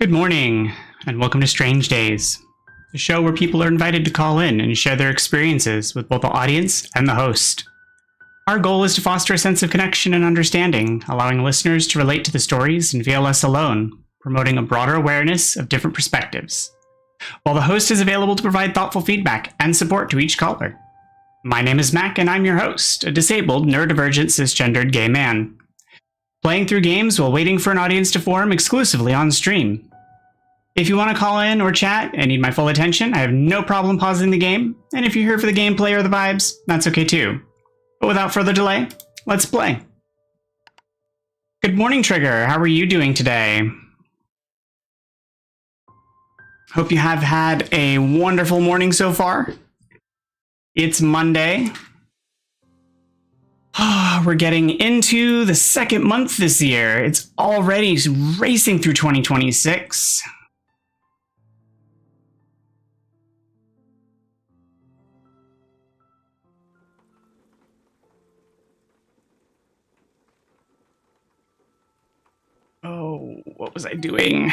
Good morning, and welcome to Strange Days, a show where people are invited to call in and share their experiences with both the audience and the host. Our goal is to foster a sense of connection and understanding, allowing listeners to relate to the stories and feel less alone, promoting a broader awareness of different perspectives, while the host is available to provide thoughtful feedback and support to each caller. My name is Mac, and I'm your host, a disabled, neurodivergent, cisgendered gay man, playing through games while waiting for an audience to form exclusively on stream. If you want to call in or chat and need my full attention, I have no problem pausing the game, and if you're here for the gameplay or the vibes, that's okay too. But without further delay, let's play. Good morning, Trigger. How are you doing today? Hope you have had a wonderful morning so far. It's Monday. We're getting into the second month this year. It's already racing through 2026. Oh, what was I doing?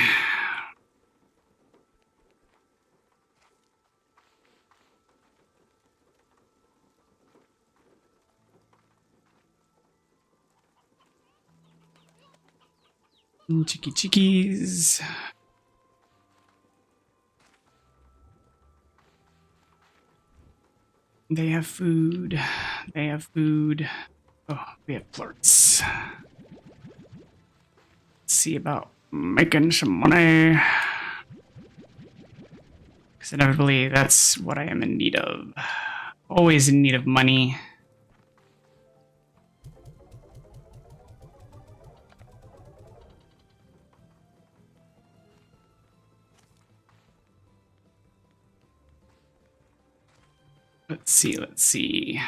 Chickies. They have food. They have food. Oh, we have flirts. Let's see about making some money. Because inevitably, that's what I am in need of. Always in need of money. Let's see.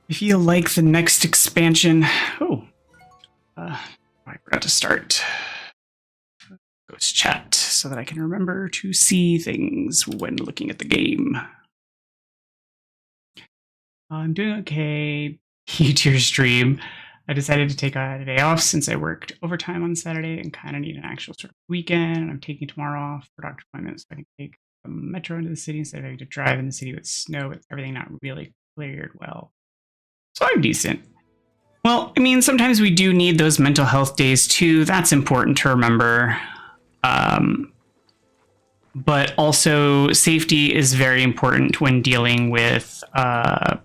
I feel like the next expansion... I forgot to start Ghost Chat so that I can remember to see things when looking at the game. I'm doing okay. YouTube stream. I decided to take a day off since I worked overtime on Saturday and kind of need an actual sort of weekend. I'm taking tomorrow off for doctor appointments so I can take a metro into the city instead of having to drive in the city with snow with everything not really cleared well. So I'm decent. Well, I mean, sometimes we do need those mental health days too. That's important to remember. But also, safety is very important when dealing with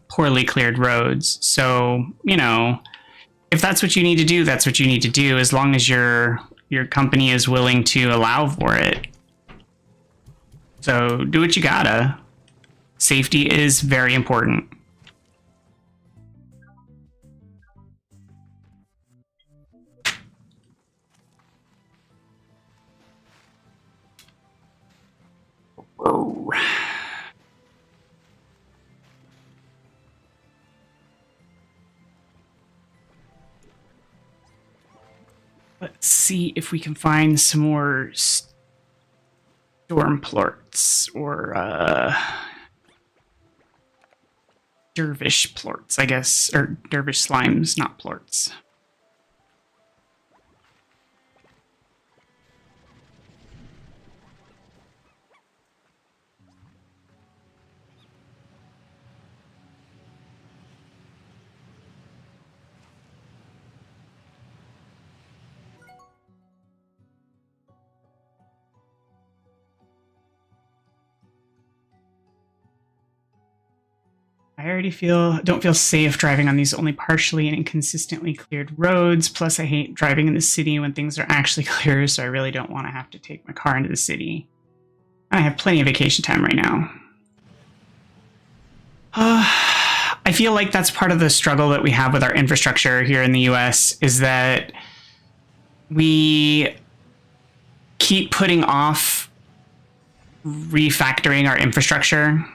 poorly cleared roads. So, you know, if that's what you need to do, that's what you need to do, as long as your company is willing to allow for it. So do what you gotta. Safety is very important. Whoa. Let's see if we can find some more storm plorts or dervish plorts, I guess, or dervish slimes, not plorts. I already don't feel safe driving on these only partially and inconsistently cleared roads. Plus, I hate driving in the city when things are actually clear, so I really don't want to have to take my car into the city. I have plenty of vacation time right now. I feel like that's part of the struggle that we have with our infrastructure here in the US, is that we keep putting off refactoring our infrastructure.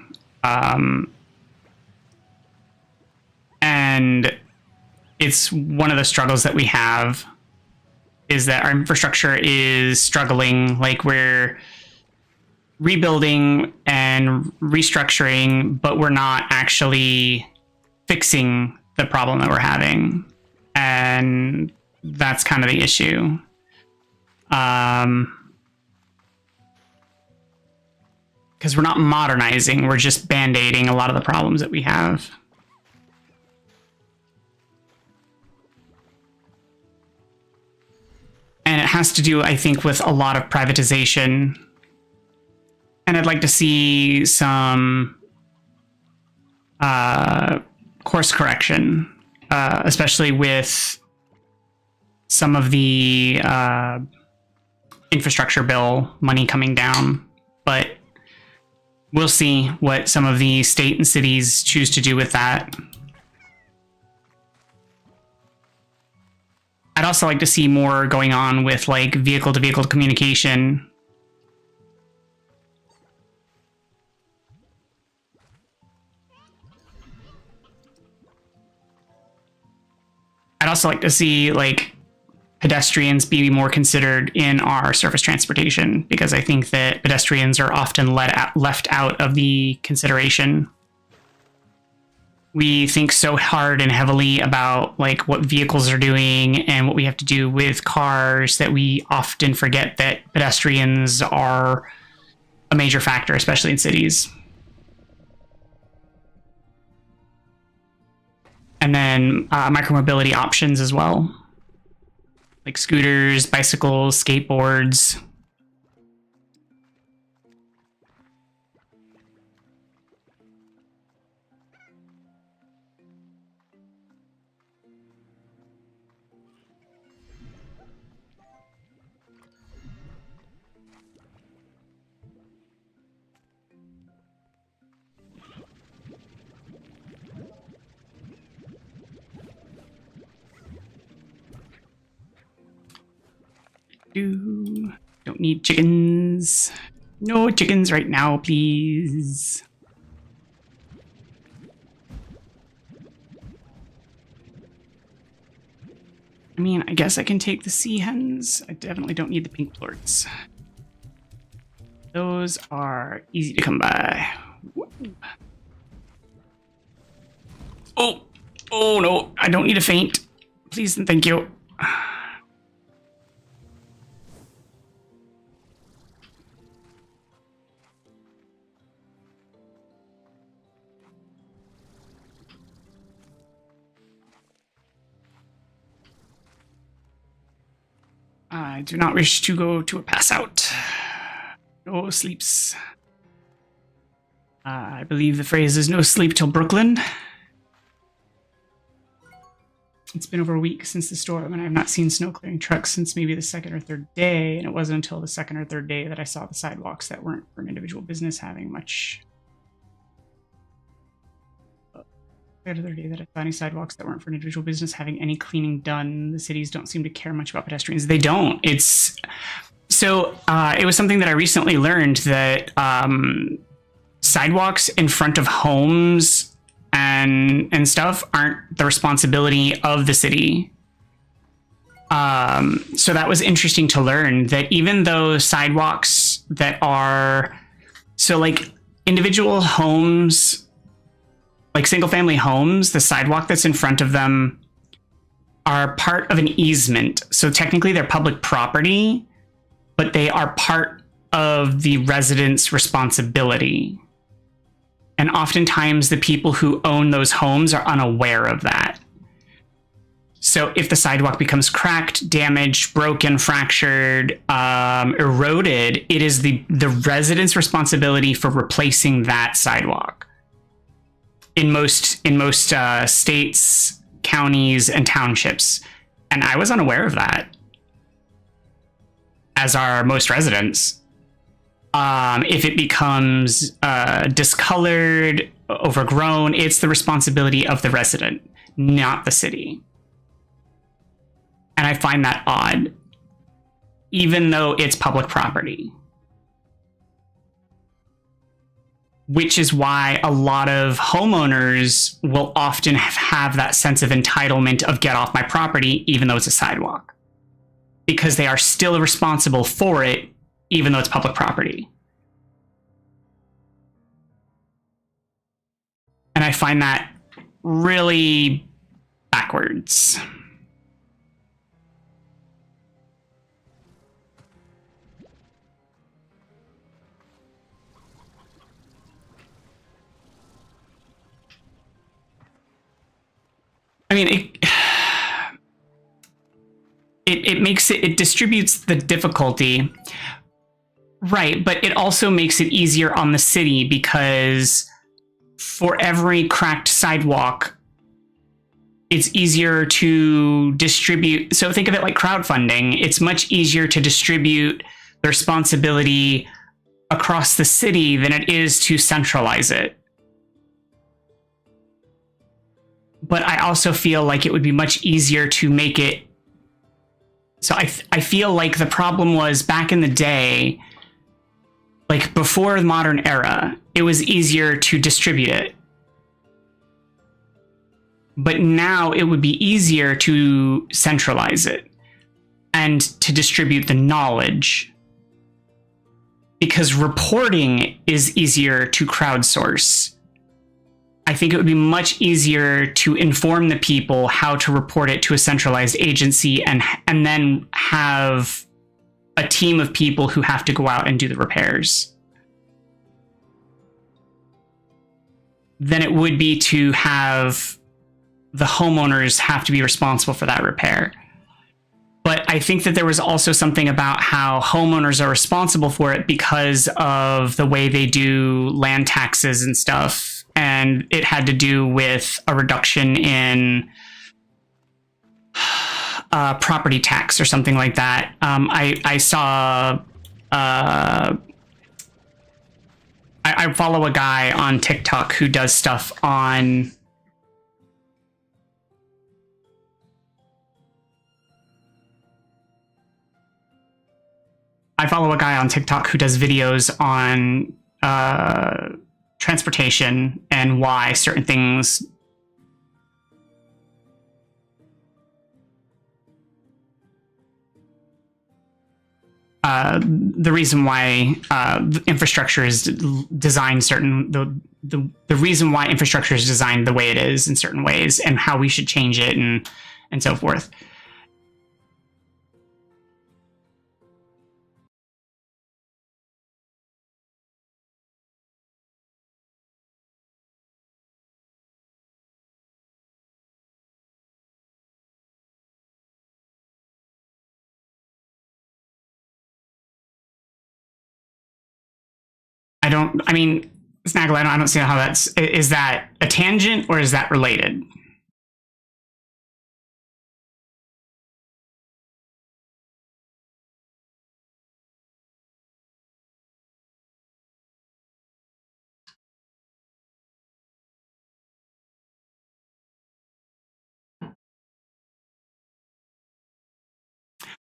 And it's one of the struggles that we have, is that our infrastructure is struggling. Like, we're rebuilding and restructuring, but we're not actually fixing the problem that we're having. And that's kind of the issue. Because we're not modernizing, we're just band-aiding a lot of the problems that we have. And it has to do, I think, with a lot of privatization. And I'd like to see some course correction, especially with some of the infrastructure bill money coming down. But we'll see what some of the state and cities choose to do with that. I'd also like to see more going on with like vehicle-to-vehicle communication. I'd also like to see like pedestrians be more considered in our surface transportation, because I think that pedestrians are often left out of the consideration. We think so hard and heavily about like what vehicles are doing and what we have to do with cars that we often forget that pedestrians are a major factor, especially in cities. And then micromobility options as well, like scooters, bicycles, skateboards. Don't need chickens. No chickens right now, please. I mean, I guess I can take the sea hens. I definitely don't need the pink plorts. Those are easy to come by. Oh, oh no, I don't need a faint. Please and thank you. I do not wish to go to a pass out. No sleeps. I believe the phrase is no sleep till Brooklyn. It's been over a week since the storm, and I have not seen snow clearing trucks since maybe the second or third day, and it wasn't until the second or third day that I saw the sidewalks that weren't for an individual business having much. The other day that I saw any sidewalks that weren't for an individual business having any cleaning done. The cities don't seem to care much about pedestrians. They don't. It's so it was something that I recently learned, that sidewalks in front of homes and stuff aren't the responsibility of the city. So that was interesting to learn, that even though sidewalks that are so like individual homes, like single family homes, the sidewalk that's in front of them are part of an easement. So technically they're public property, but they are part of the resident's responsibility. And oftentimes the people who own those homes are unaware of that. So if the sidewalk becomes cracked, damaged, broken, fractured, eroded, it is the resident's responsibility for replacing that sidewalk. In most states, counties, and townships. And I was unaware of that, as are most residents. If it becomes discolored, overgrown, it's the responsibility of the resident, not the city. And I find that odd, even though it's public property. Which is why a lot of homeowners will often have that sense of entitlement of get off my property, even though it's a sidewalk. Because they are still responsible for it, even though it's public property. And I find that really backwards. mean, it distributes the difficulty, right? But it also makes it easier on the city because for every cracked sidewalk, it's easier to distribute. So think of it like crowdfunding. It's much easier to distribute the responsibility across the city than it is to centralize it. But I also feel like it would be much easier to make it. So I feel like the problem was back in the day, like before the modern era, it was easier to distribute it. But now it would be easier to centralize it and to distribute the knowledge, because reporting is easier to crowdsource. I think it would be much easier to inform the people how to report it to a centralized agency and then have a team of people who have to go out and do the repairs than it would be to have the homeowners have to be responsible for that repair. But I think that there was also something about how homeowners are responsible for it because of the way they do land taxes and stuff. And it had to do with a reduction in property tax or something like that. I saw... I follow a guy on TikTok who does stuff on... I follow a guy on TikTok who does videos on transportation and why certain things the reason why the infrastructure is designed the reason why infrastructure is designed the way it is in certain ways and how we should change it and so forth. I mean, Snaggle, I don't see how is that a tangent or is that related?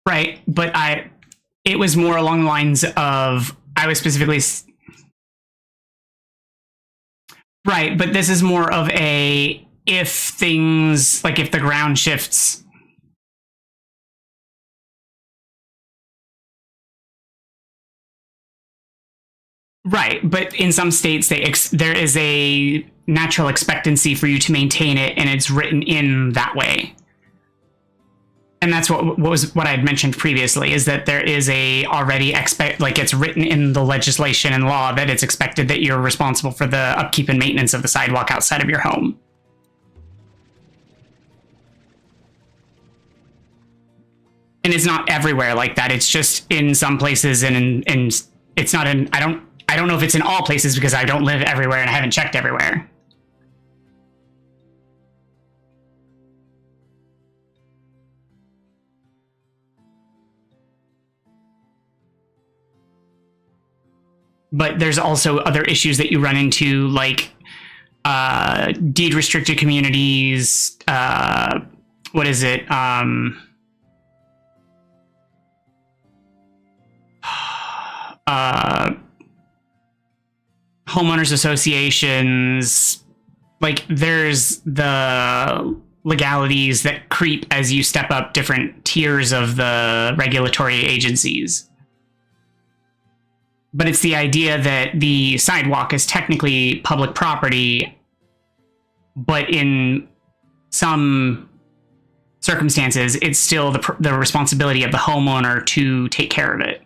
Right, but it was more along the lines of, I was specifically... Right, but this is more of a, if things, like if the ground shifts... Right, but in some states, there is a natural expectancy for you to maintain it, and it's written in that way. And that's what I had mentioned previously, is that there is it's written in the legislation and law that it's expected that you're responsible for the upkeep and maintenance of the sidewalk outside of your home. And it's not everywhere like that. It's just in some places, and it's not in. I don't know if it's in all places because I don't live everywhere and I haven't checked everywhere. But there's also other issues that you run into, like deed restricted communities. What is it? Homeowners associations. Like, there's the legalities that creep as you step up different tiers of the regulatory agencies. But it's the idea that the sidewalk is technically public property, but in some circumstances, it's still the responsibility of the homeowner to take care of it.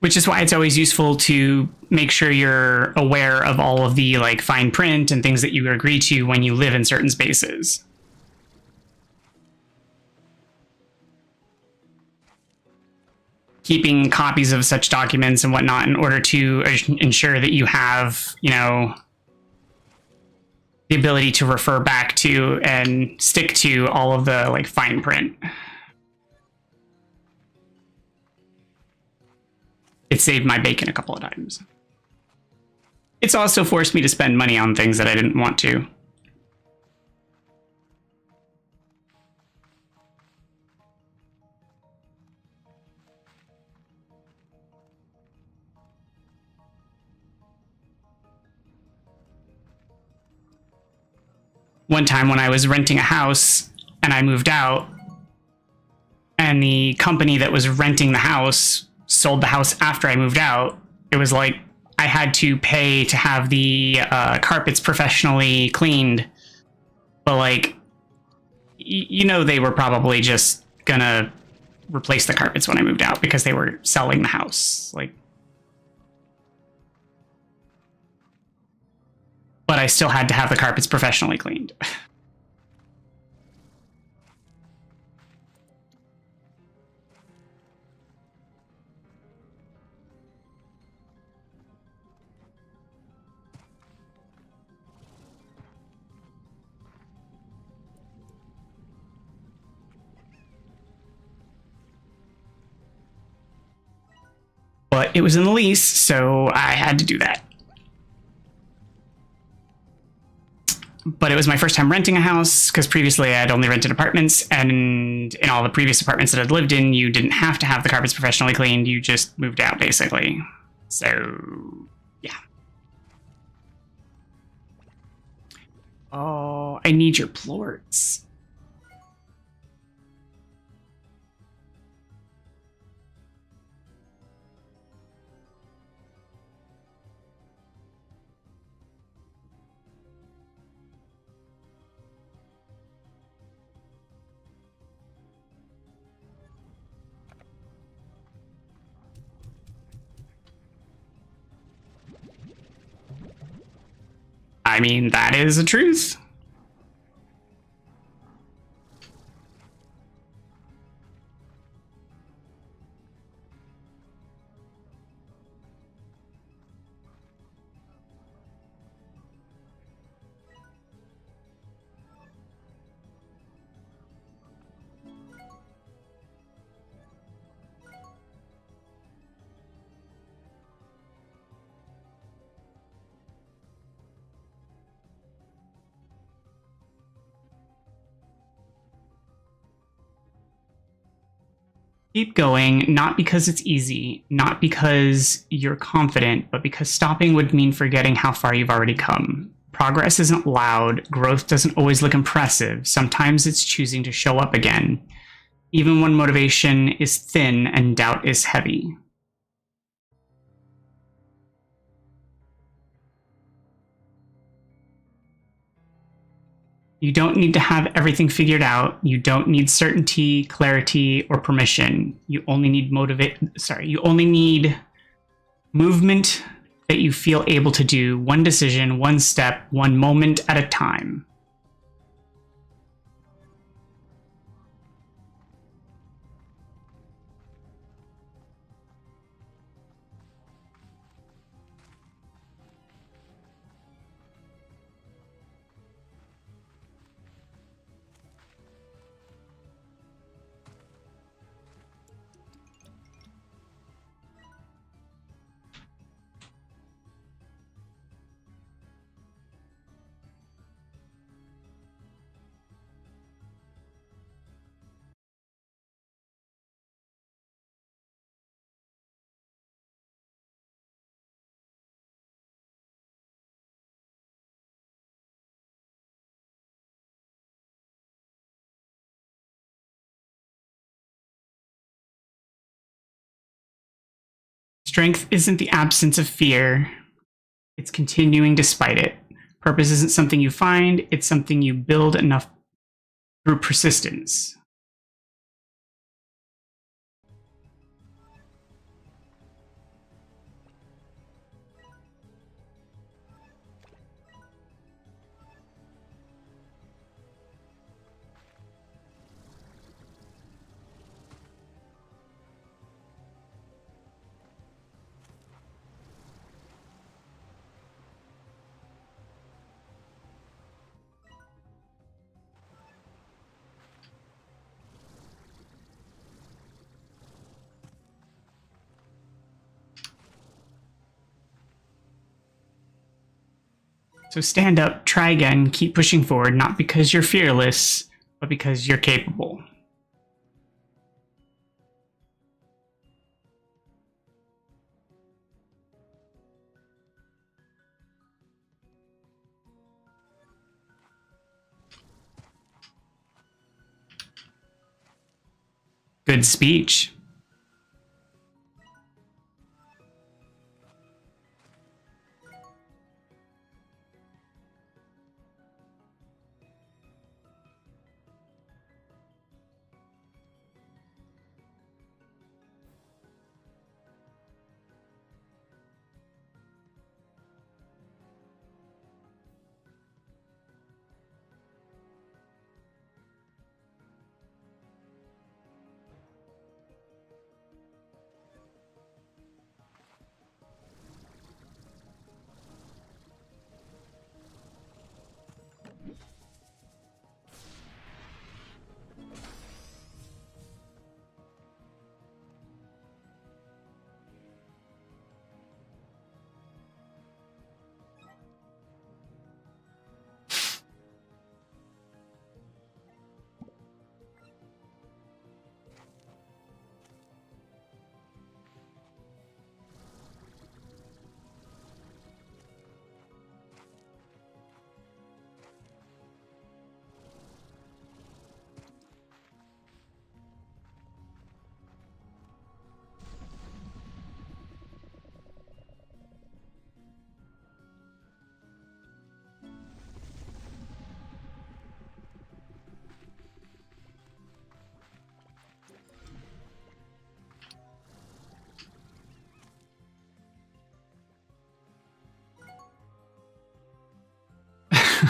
Which is why it's always useful to make sure you're aware of all of the like fine print and things that you agree to when you live in certain spaces. Keeping copies of such documents and whatnot in order to ensure that you have, you know, the ability to refer back to and stick to all of the like fine print. It saved my bacon a couple of times. It's also forced me to spend money on things that I didn't want to. One time when I was renting a house and I moved out, and the company that was renting the house sold the house after I moved out, it was like I had to pay to have the carpets professionally cleaned. But like, you know, they were probably just gonna replace the carpets when I moved out because they were selling the house. Like, but I still had to have the carpets professionally cleaned. But it was in the lease, so I had to do that. But it was my first time renting a house, because previously I had only rented apartments, and in all the previous apartments that I'd lived in, you didn't have to have the carpets professionally cleaned, you just moved out, basically. So, yeah. Oh, I need your plorts. I mean, that is the truth. Keep going, not because it's easy, not because you're confident, but because stopping would mean forgetting how far you've already come. Progress isn't loud, growth doesn't always look impressive, sometimes it's choosing to show up again, even when motivation is thin and doubt is heavy. You don't need to have everything figured out. You don't need certainty, clarity, or permission. You only need you only need movement that you feel able to do one decision, one step, one moment at a time. Strength isn't the absence of fear, it's continuing despite it. Purpose isn't something you find, it's something you build enough through persistence. So stand up, try again, keep pushing forward, not because you're fearless, but because you're capable. Good speech.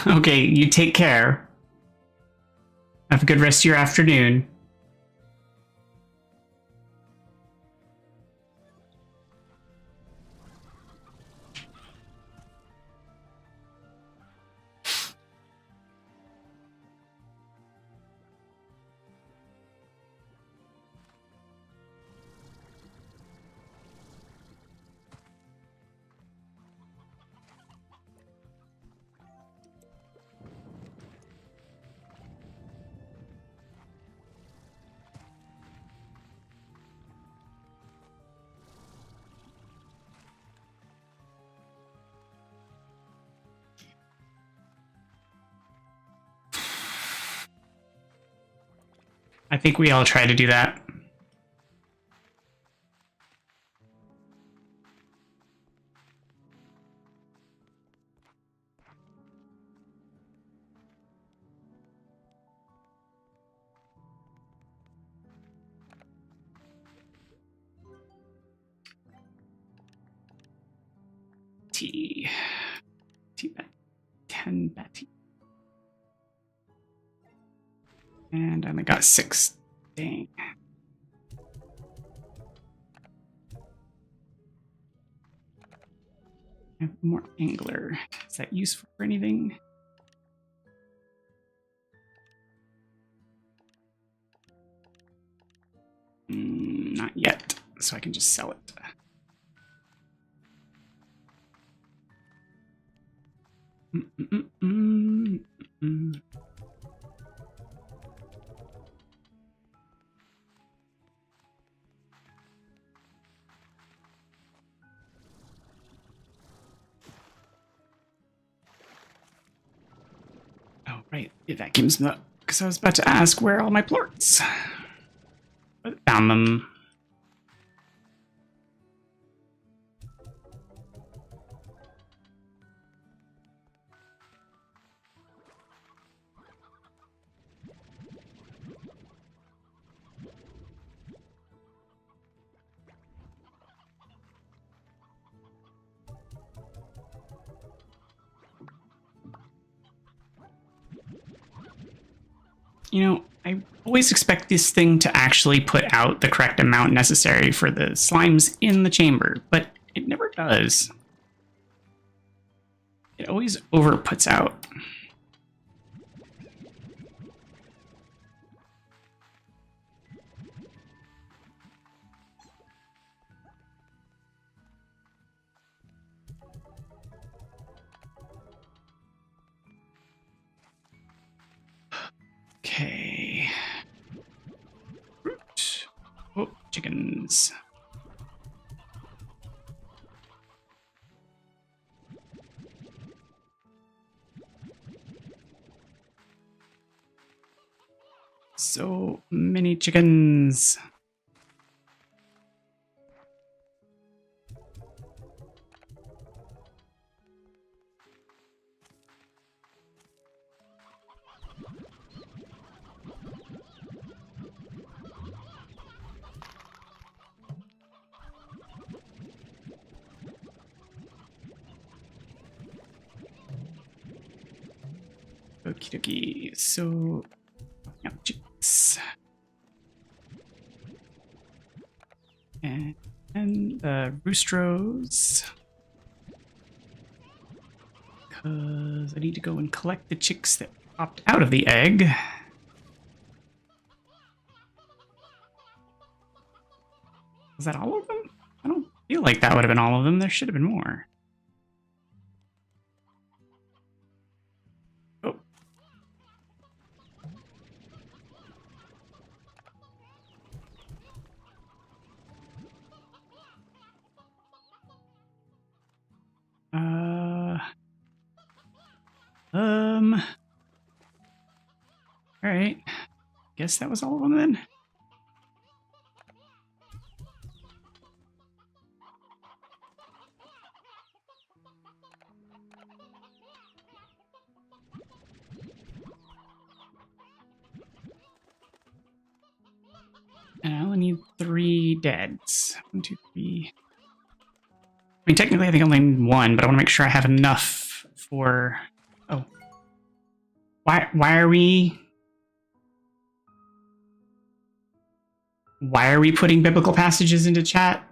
Okay, you take care. Have a good rest of your afternoon. I think we all try to do that. T bet 10 Betty. And I only got 6. Dang. I have more angler. Is that useful for anything? Not yet, so I can just sell it. Oh, right. It vacuums them up. Because I was about to ask where are all my plorts. But found them. You know, I always expect this thing to actually put out the correct amount necessary for the slimes in the chamber, but it never does. It always over-puts out. chickens. So many chickens. Okie dokie. So, yeah, chicks. And the roostros. Because I need to go and collect the chicks that popped out of the egg. Was that all of them? I don't feel like that would have been all of them. There should have been more. Oh. All right. Guess that was all of them then. And I only need 3 deads. 1, 2, 3. I mean, technically, I think I only need 1, but I want to make sure I have enough for. Oh, why are we? Why are we putting biblical passages into chat?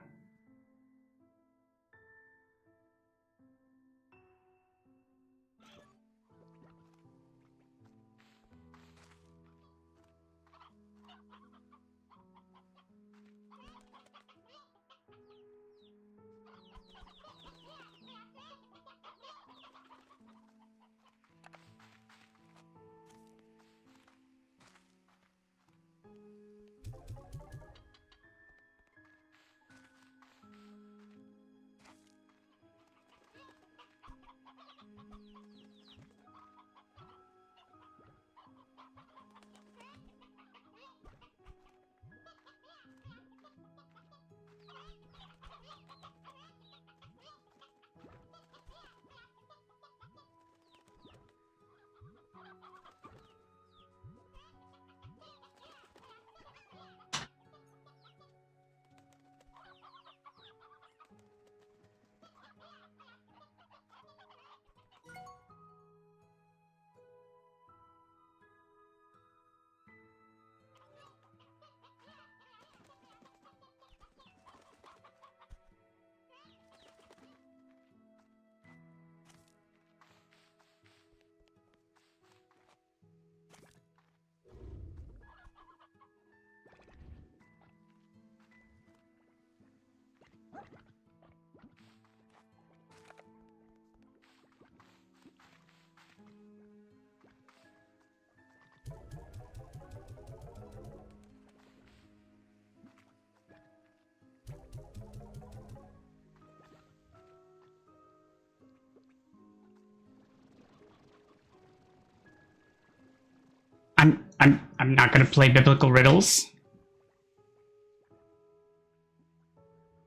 I'm not going to play biblical riddles.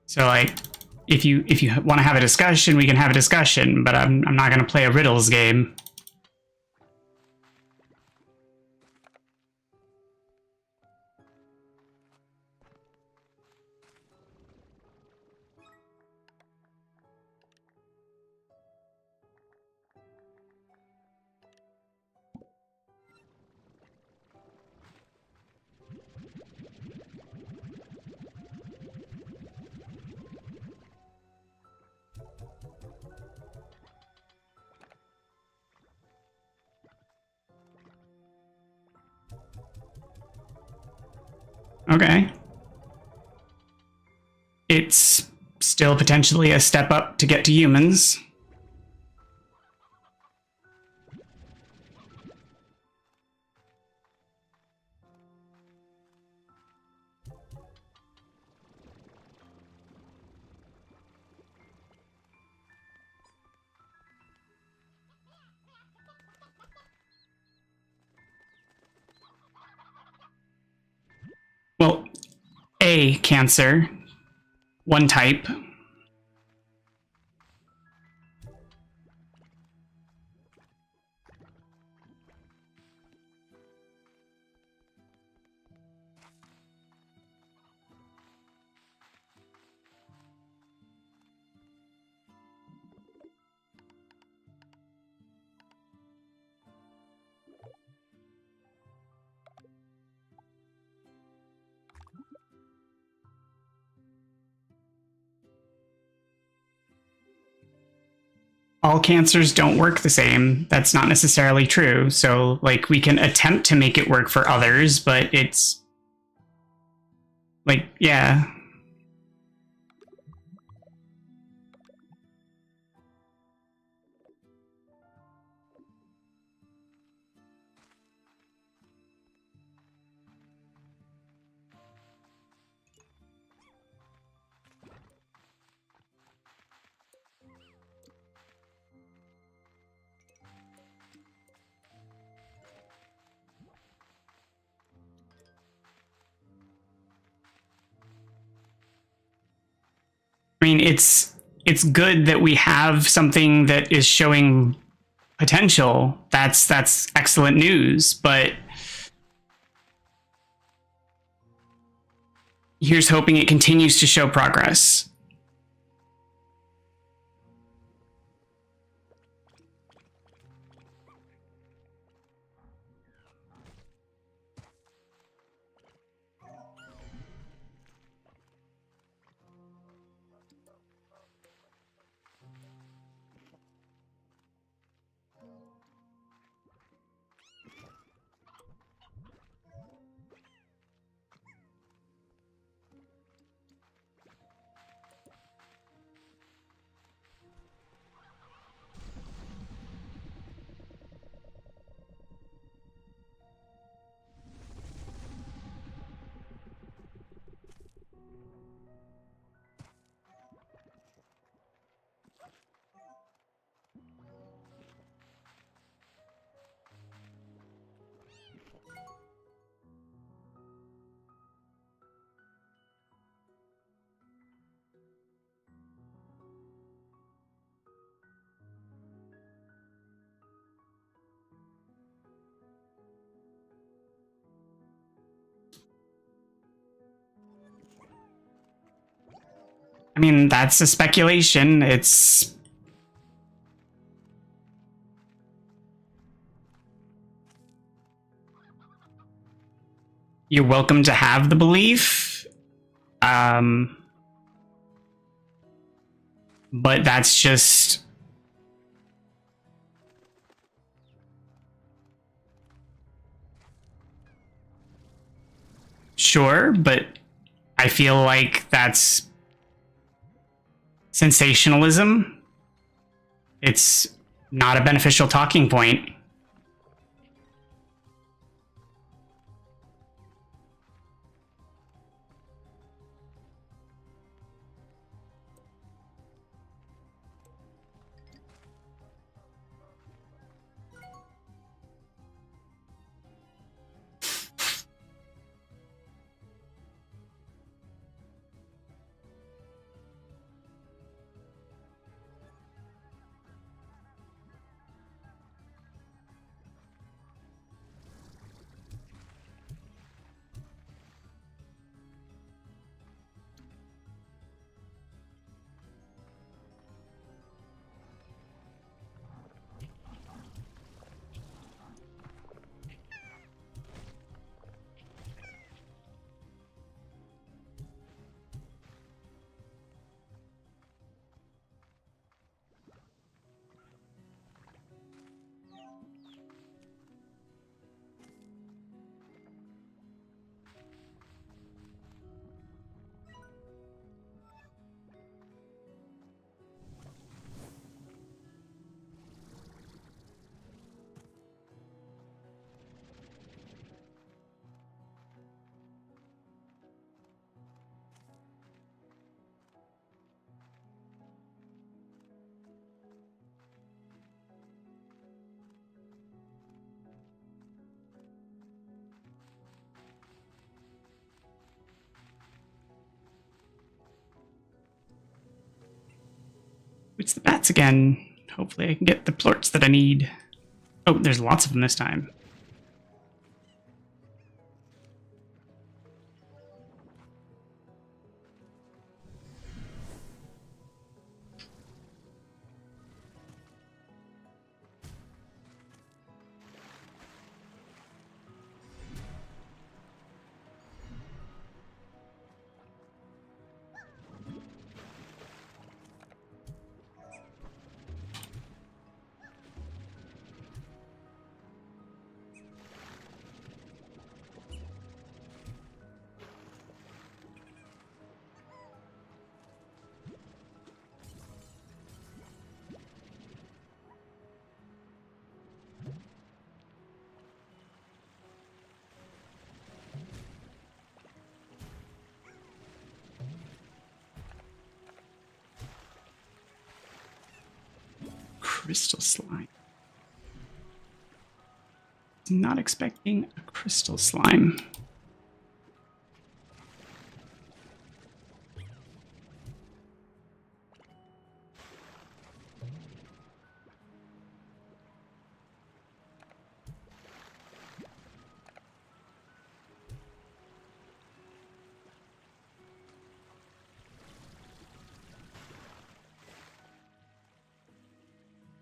So like, if you want to have a discussion, we can have a discussion. But I'm not going to play a riddles game. Okay. It's still potentially a step up to get to humans. A cancer, one type. All cancers don't work the same. That's not necessarily true. So, like, we can attempt to make it work for others, but it's like, yeah. I mean, it's good that we have something that is showing potential. That's excellent news, but here's hoping it continues to show progress. I mean, that's a speculation. It's you're welcome to have the belief. But that's just sure, but I feel like that's sensationalism. It's not a beneficial talking point. It's the bats again. Hopefully I can get the plorts that I need. Oh, there's lots of them this time. Crystal slime. Not expecting a crystal slime.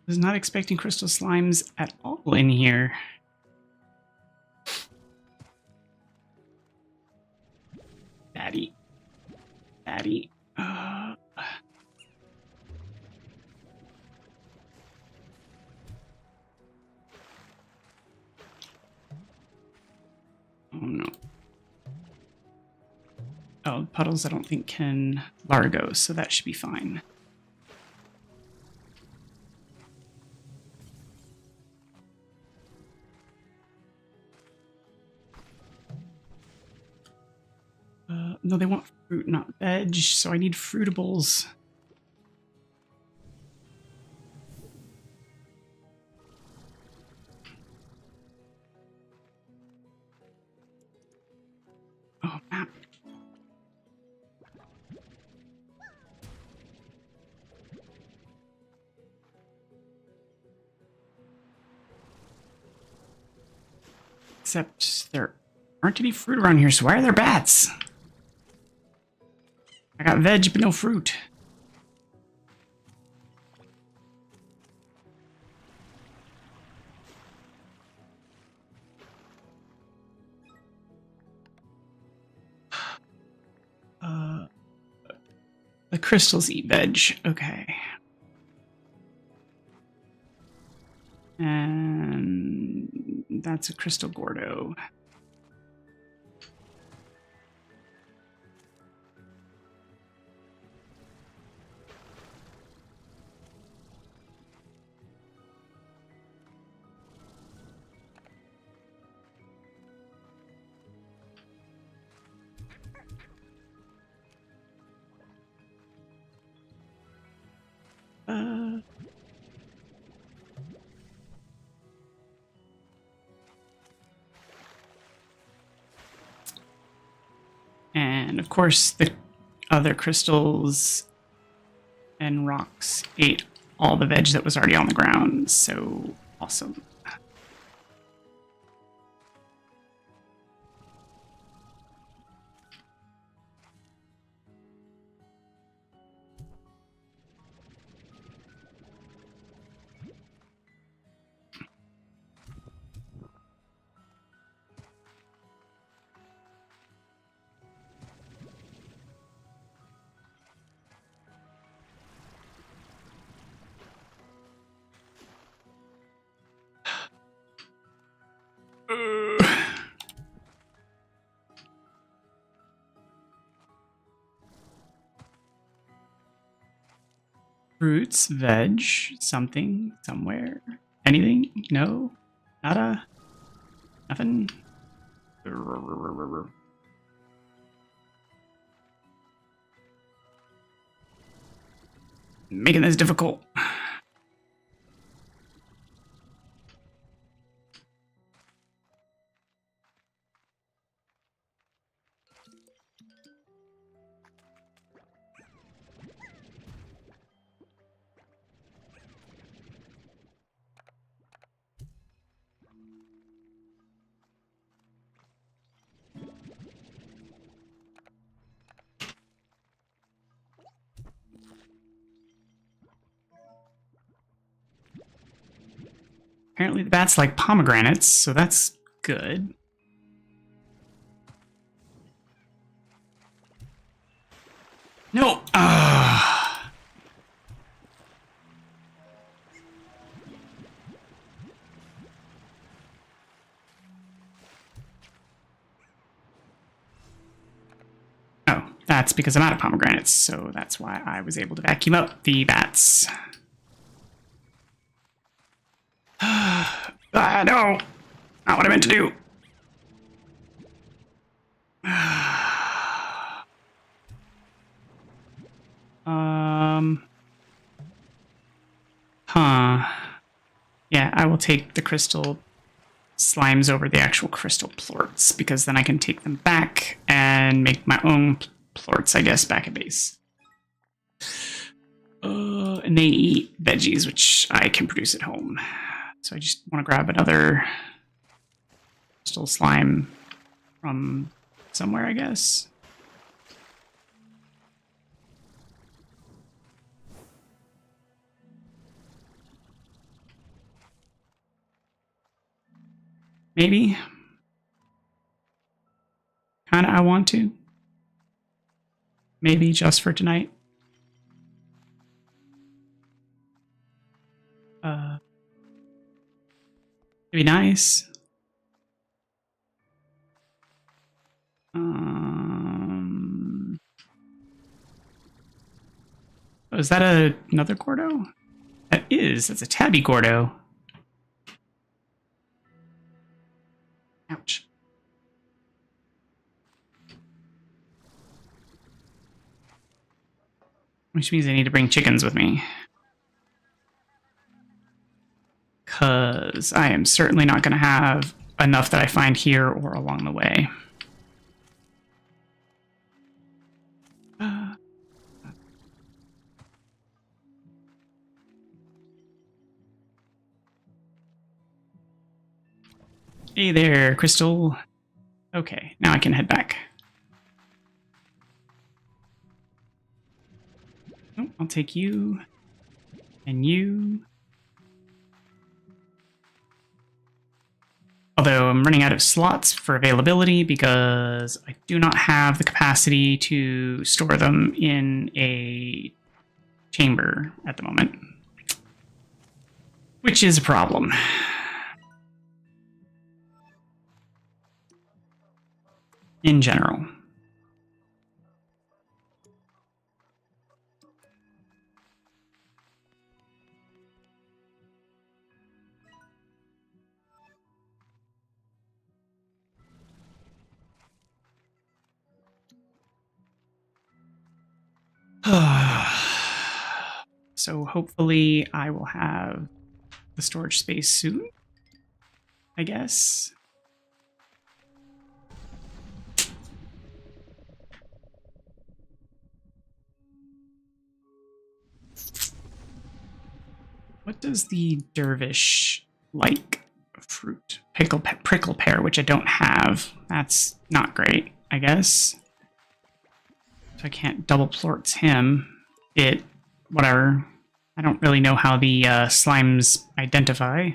Was not expecting crystal slimes at all in here. Daddy. Daddy. Oh no. Oh, puddles I don't think can Largo, so that should be fine. No, they want fruit, not veg, so I need fruitables. Oh, map. Except there aren't any fruit around here, so why are there bats? I got veg, but no fruit. The crystals eat veg. Okay. And that's a crystal Gordo. And of course, the other crystals and rocks ate all the veg that was already on the ground. So awesome. Fruits, veg, something, somewhere. Anything? No? Nada? Nothing? Making this difficult. Apparently the bats like pomegranates, so that's good. No! Oh, that's because I'm out of pomegranates, so that's why I was able to vacuum up the bats. No! Not what I meant to do. Yeah, I will take the crystal slimes over the actual crystal plorts, because then I can take them back and make my own plorts, I guess, back at base. And they eat veggies, which I can produce at home. So I just want to grab another crystal slime from somewhere, I guess. Maybe. Kinda I want to. Maybe just for tonight. It'd be nice. Oh, is that another Gordo? That is. That's a tabby Gordo. Ouch. Which means I need to bring chickens with me. Because I am certainly not going to have enough that I find here or along the way. Hey there, Crystal. Okay, now I can head back. Oh, I'll take you. And you. Although I'm running out of slots for availability because I do not have the capacity to store them in a chamber at the moment. Which is a problem. In general. So hopefully I will have the storage space soon, I guess. What does the dervish like? Fruit. Prickle pear, which I don't have. That's not great, I guess. So I can't double plorts him. Whatever. I don't really know how the slimes identify.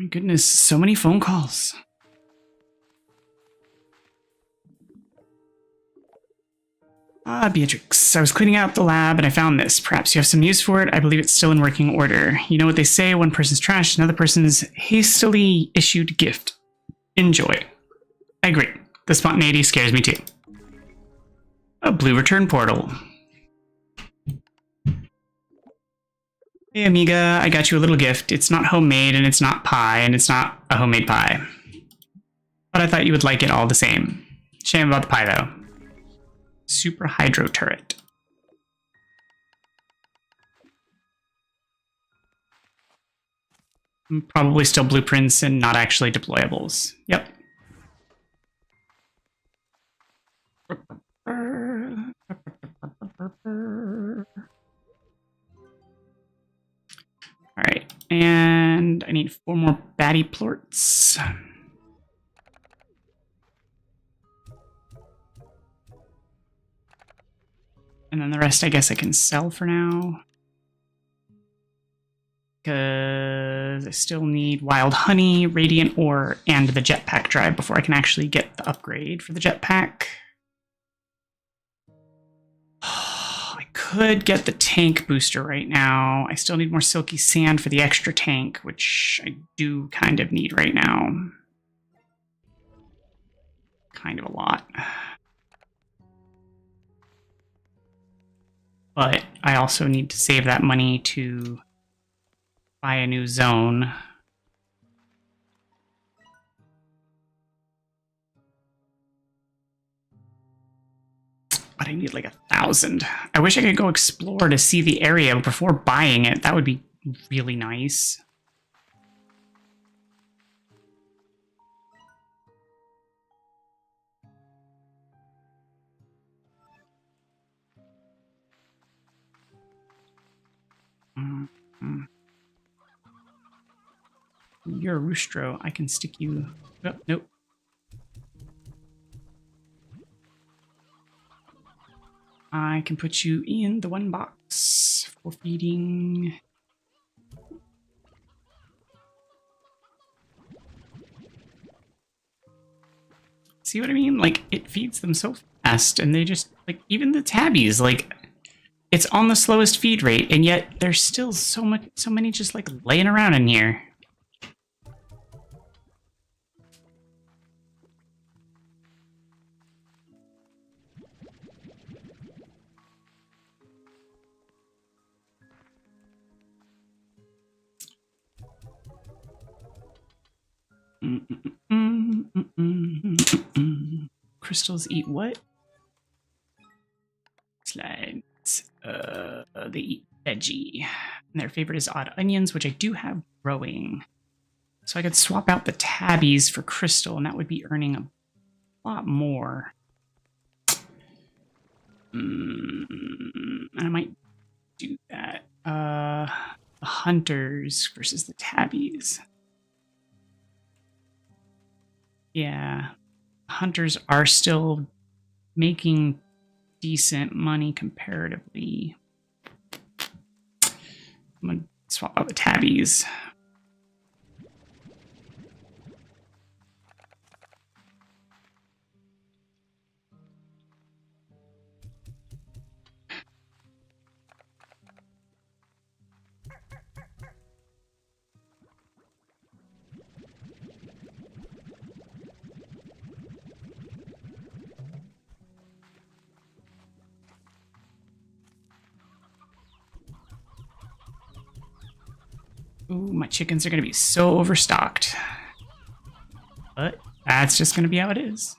My goodness, so many phone calls. Beatrix, I was cleaning out the lab and I found this. Perhaps you have some use for it. I believe it's still in working order. You know what they say, one person's trash, another person's hastily issued gift. Enjoy. I agree. The spontaneity scares me too. A blue return portal. Hey amiga, I got you a little gift. It's not homemade and it's not pie and it's not a homemade pie. But I thought you would like it all the same. Shame about the pie though. Super hydro turret. Probably still blueprints and not actually deployables. Yep. Alright, and I need 4 more batty plorts. And then the rest I guess I can sell for now. Because I still need wild honey, radiant ore, and the jetpack drive before I can actually get the upgrade for the jetpack. I could get the tank booster right now. I still need more silky sand for the extra tank, which I do kind of need right now. Kind of a lot. But I also need to save that money to buy a new zone. But I need like 1,000. I wish I could go explore to see the area before buying it. That would be really nice. You're a roostro. I can stick you... Oh, nope. I can put you in the one box for feeding. See what I mean? Like, it feeds them so fast, and they just, like, even the tabbies, like, it's on the slowest feed rate, and yet there's still so many just, like, laying around in here. Crystals eat what? Slides. They eat veggie. And their favorite is odd onions, which I do have growing. So I could swap out the tabbies for crystal, and that would be earning a lot more. And I might do that. The hunters versus the tabbies. Yeah. Hunters are still making decent money comparatively. I'm gonna swap out the tabbies. Ooh, my chickens are going to be so overstocked. But that's just going to be how it is.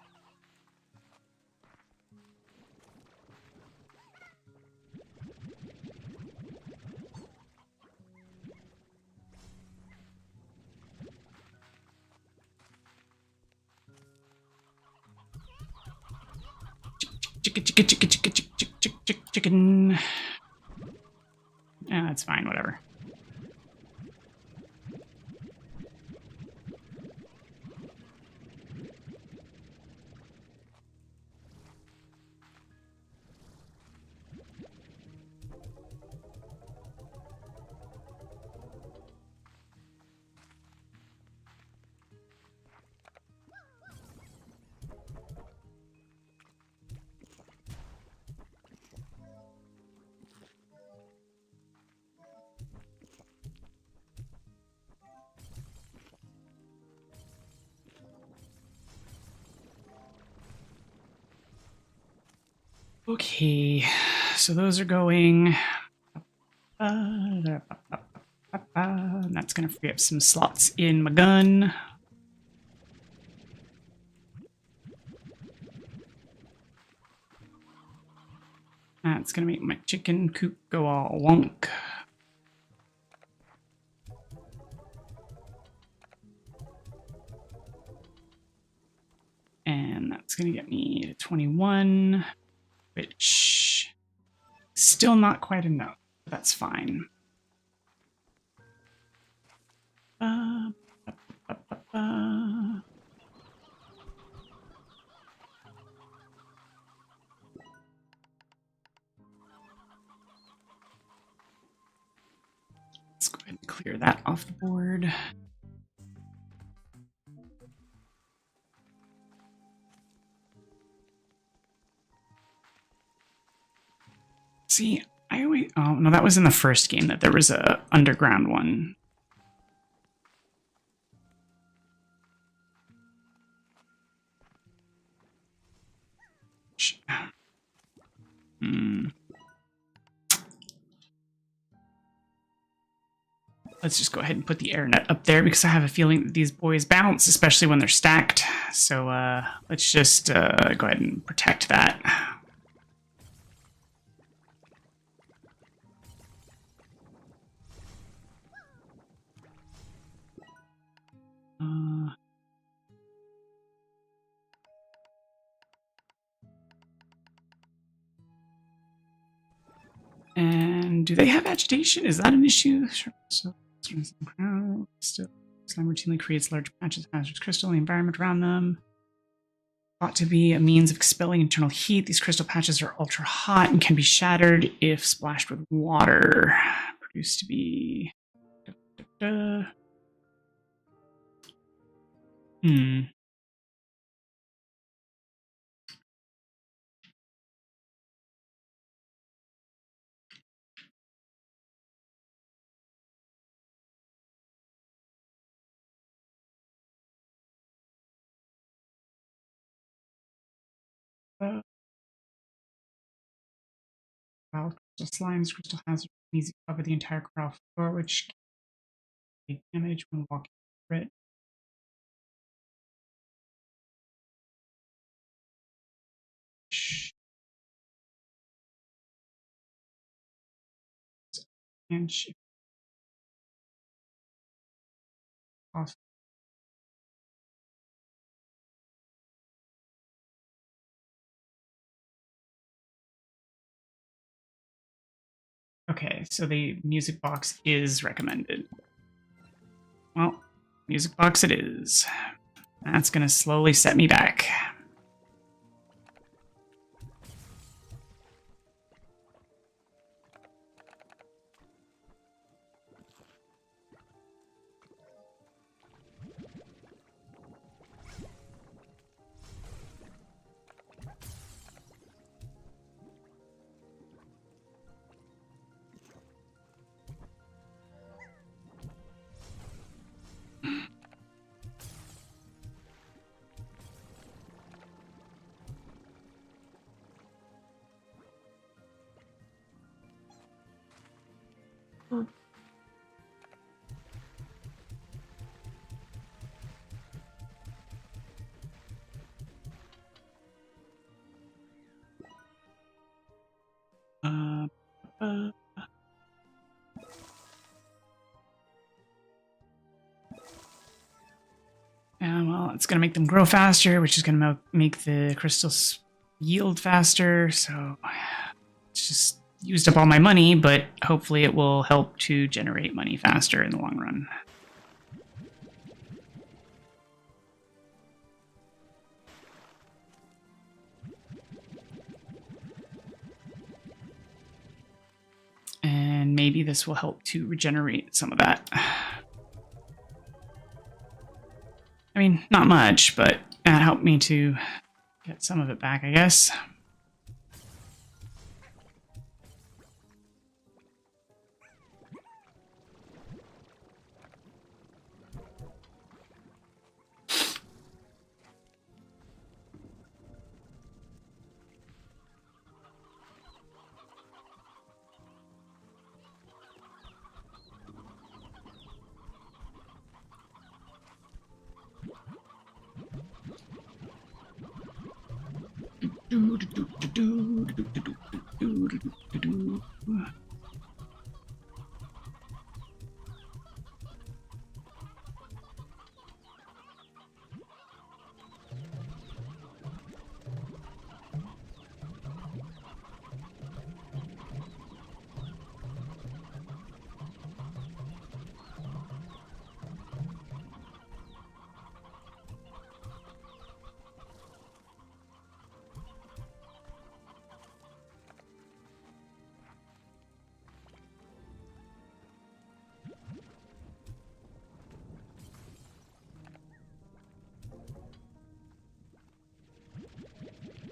Chicken. Yeah, that's fine, whatever. Okay, so those are going. And that's going to free up some slots in my gun. That's going to make my chicken coop go all wonk. And That's going to get me to 21, which still not quite enough. But that's fine. Let's go ahead and clear that off the board. See, oh no, that was in the first game that there was a underground one. Let's just go ahead and put the air net up there because I have a feeling that these boys bounce, especially when they're stacked. So let's just go ahead and protect that. And do they have agitation? Is that an issue? So, still, slime routinely creates large patches of hazardous crystal in the environment around them. Thought to be a means of expelling internal heat. These crystal patches are ultra hot and can be shattered if splashed with water. Produced to be... Wild crystal slimes, crystal hazard, easy to cover the entire corral floor, which can take damage when walking through it. And shift off. Okay, so the music box is recommended. Well, music box it is. That's gonna slowly set me back. Well, it's going to make them grow faster, which is going to make the crystals yield faster. So it's just used up all my money, but hopefully it will help to generate money faster in the long run. And maybe this will help to regenerate some of that. I mean, not much, but that helped me to get some of it back, I guess.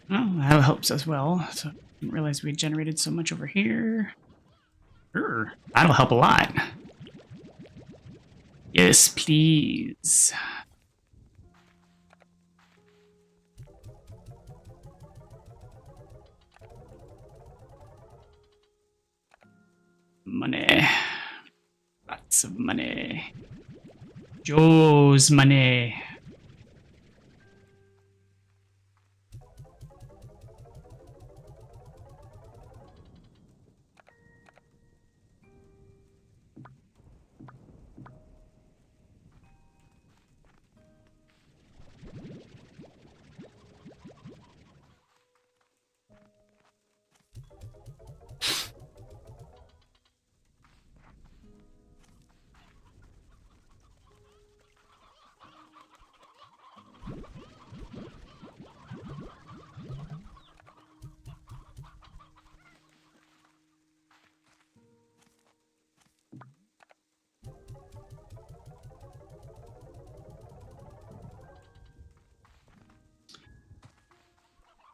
Oh, that helps as well. So I didn't realize we generated so much over here. Sure, that'll help a lot. Yes, please. Money. Lots of money. Joe's money.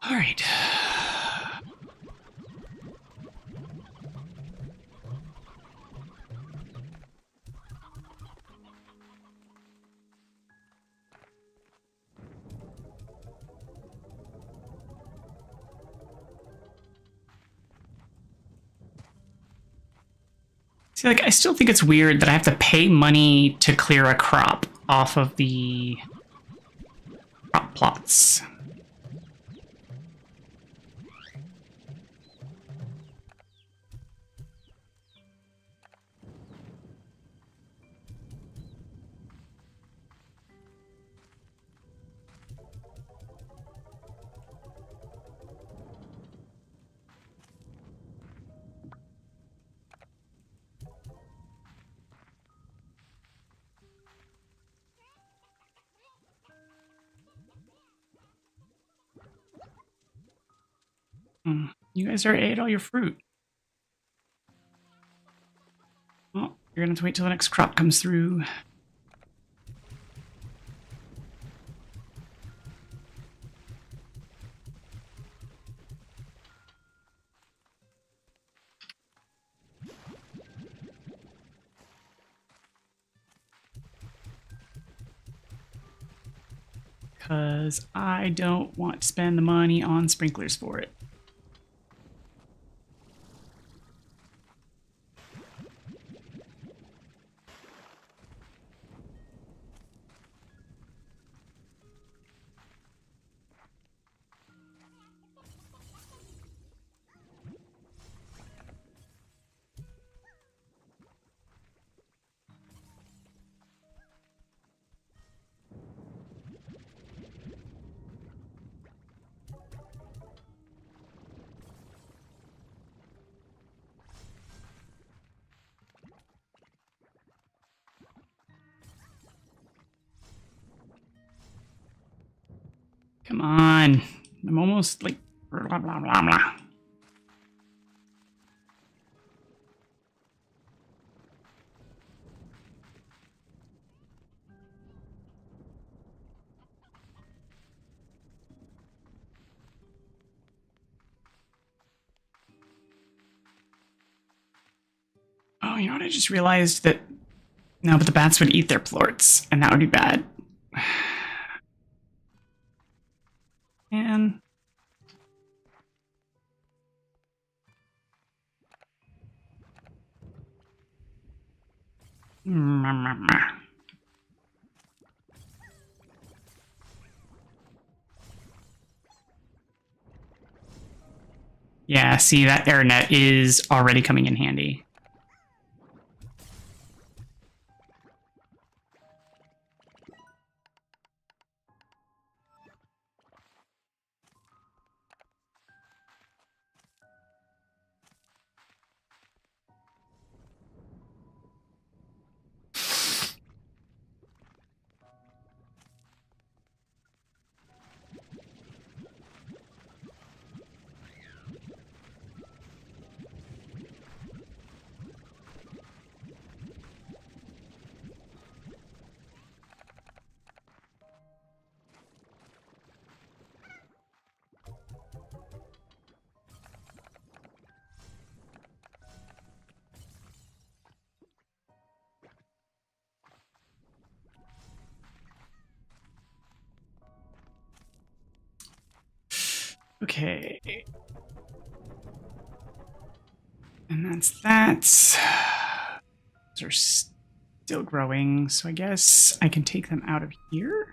All right. See, like, I still think it's weird that I have to pay money to clear a crop off of the crop plots. You guys already ate all your fruit. Well, you're gonna have to wait till the next crop comes through. Because I don't want to spend the money on sprinklers for it. Come on. I'm almost like blah, blah, blah, blah. Oh, you know what? I just realized that no, but the bats would eat their plorts, and that would be bad. And yeah, see, that air net is already coming in handy. Okay. And that's that. Those are still growing, so I guess I can take them out of here.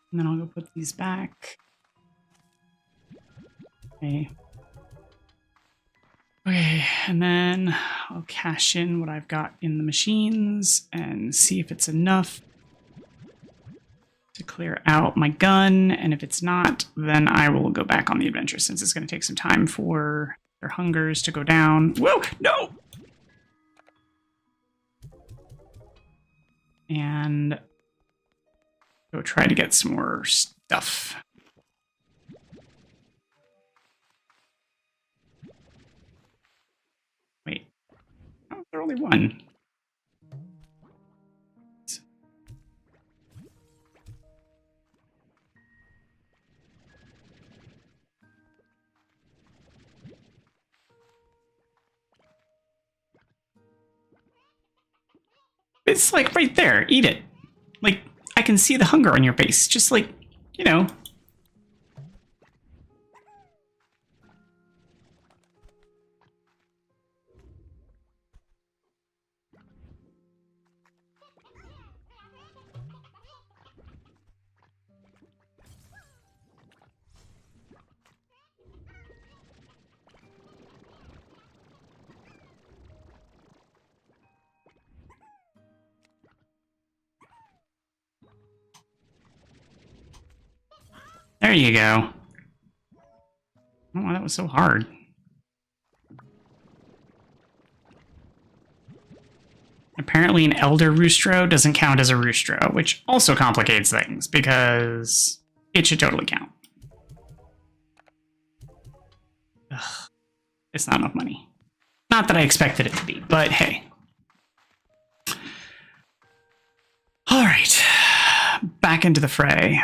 And then I'll go put these back. Okay. Okay, and then I'll cash in what I've got in the machines and see if it's enough to clear out my gun. And if it's not, then I will go back on the adventure since it's going to take some time for their hungers to go down. Whoa, no! And go try to get some more stuff. Wait. Oh, they're only one. It's like right there. Eat it. Like, I can see the hunger on your face. Just like, you know. There you go. Oh, that was so hard. Apparently an elder roostro doesn't count as a roostro, which also complicates things, because it should totally count. Ugh, it's not enough money. Not that I expected it to be, but hey. Alright, back into the fray.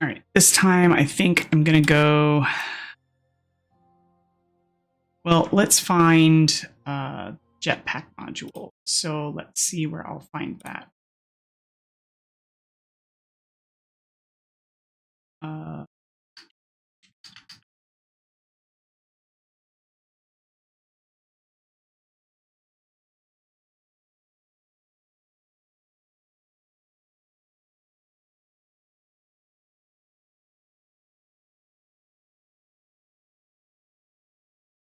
All right, this time I think I'm gonna go. Well, let's find jetpack module. So let's see where I'll find that.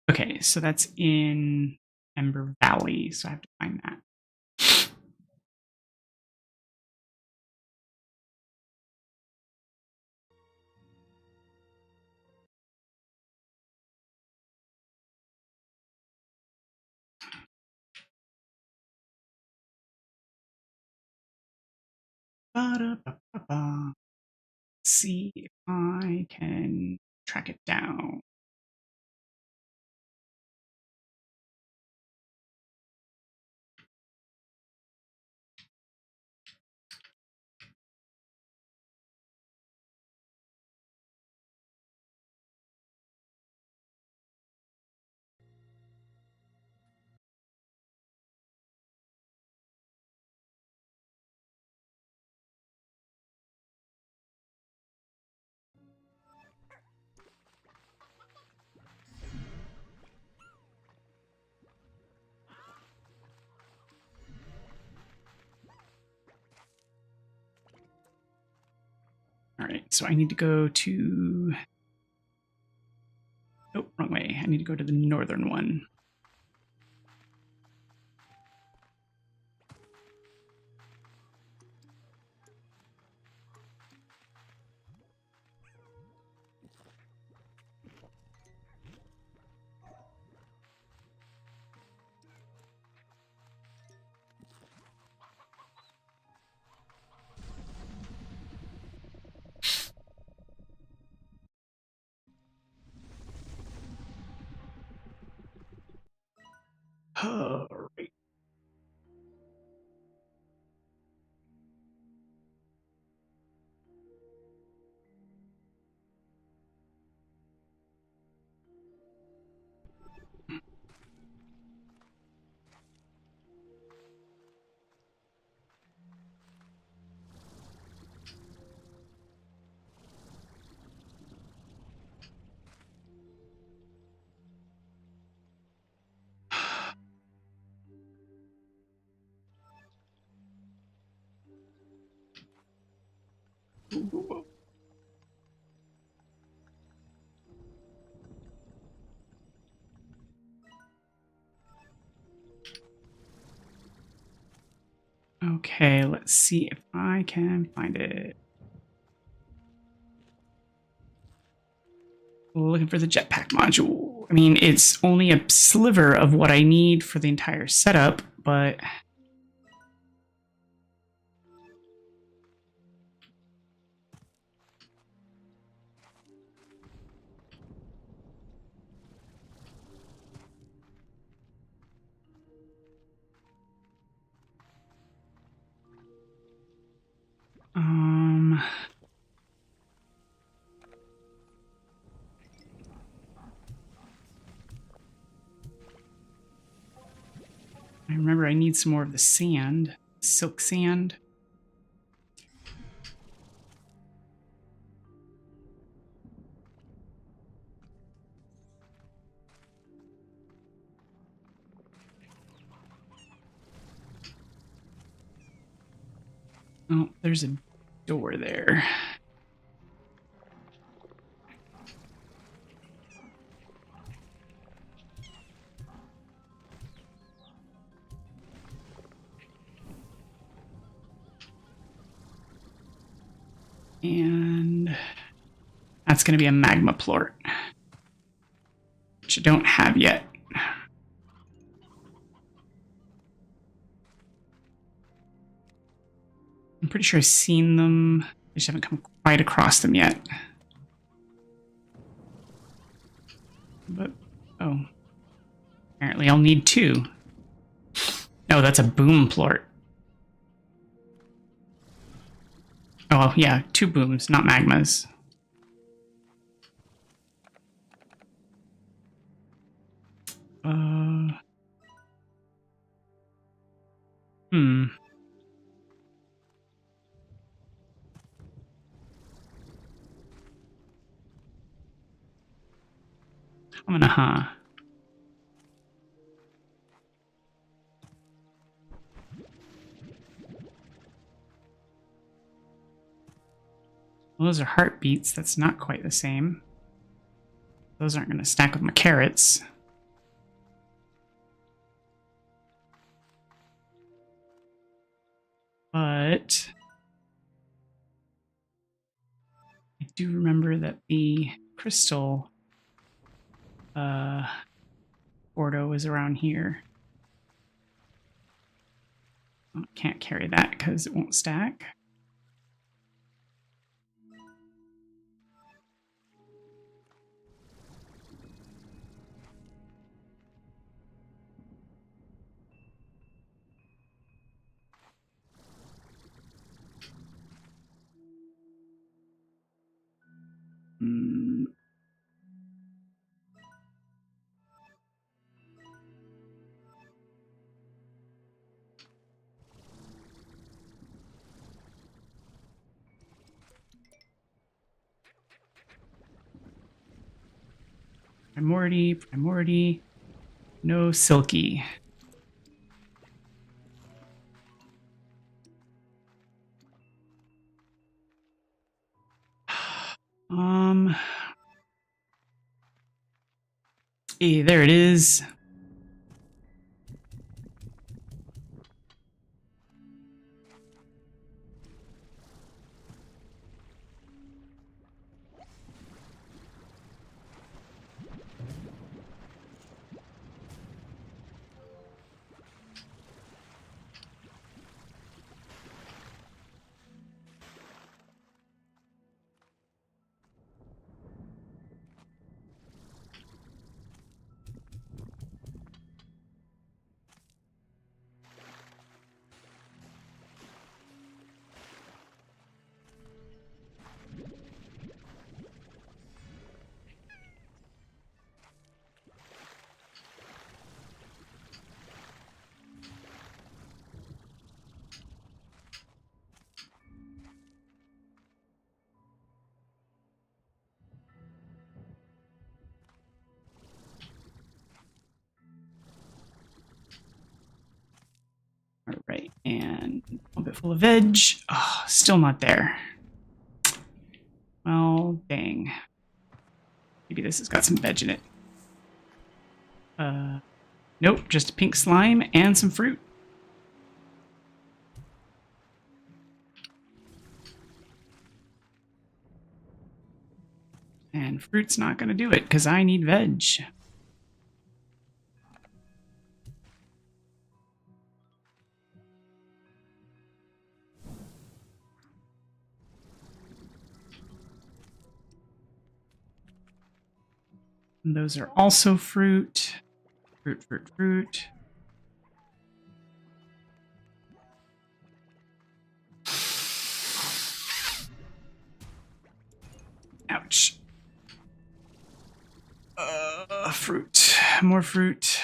Okay, so that's in Ember Valley, so I have to find that. Ba-da-ba-ba-ba. See if I can track it down. All right, so I need to go to... Oh, wrong way. I need to go to the northern one. All right. Okay, let's see if I can find it. Looking for the jetpack module. I mean, it's only a sliver of what I need for the entire setup, but... I remember I need some more of the sand. Silk sand. Oh, there's a door there. And that's going to be a magma plort, which I don't have yet. I'm pretty sure I've seen them. I just haven't come quite across them yet. But, oh. Apparently I'll need 2. No, that's a boom plort. Oh, yeah, 2 booms, not magmas. Hmm. I'm gonna, Well, those are heartbeats. That's not quite the same. Those aren't going to stack with my carrots. But I do remember that the crystal Ordo is around here. Oh, can't carry that because it won't stack. Primordi, no silky. Hey, there it is. And a bit full of veg. Oh, still not there. Well, dang. Maybe this has got some veg in it. Nope, just pink slime and some fruit. And fruit's not going to do it because I need veg. And those are also fruit. Fruit, fruit, fruit. Ouch. Fruit. More fruit.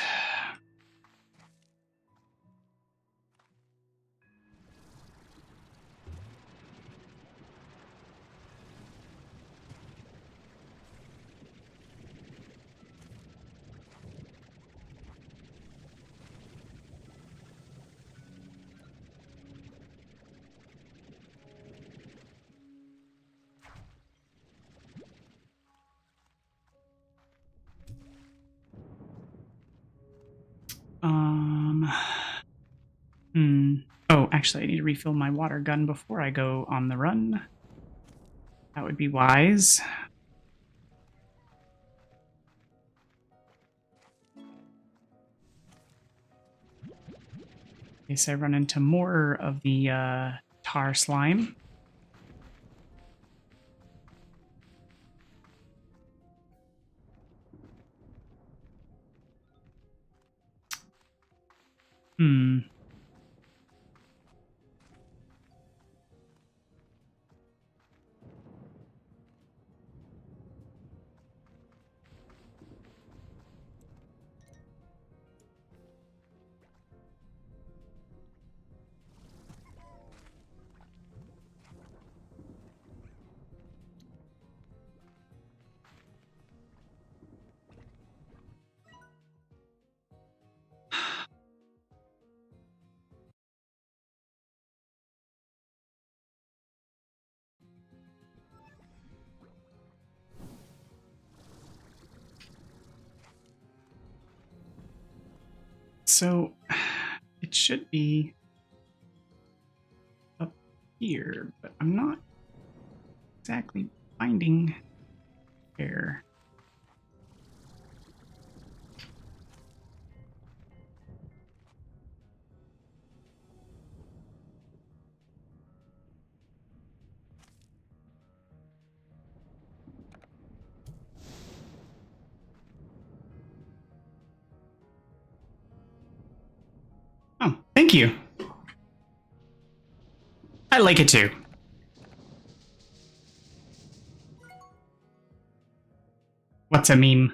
Oh, actually, I need to refill my water gun before I go on the run. That would be wise. In case I run into more of the tar slime. So it should be up here, but I'm not exactly finding where. Oh, thank you. I like it too. What's a meme?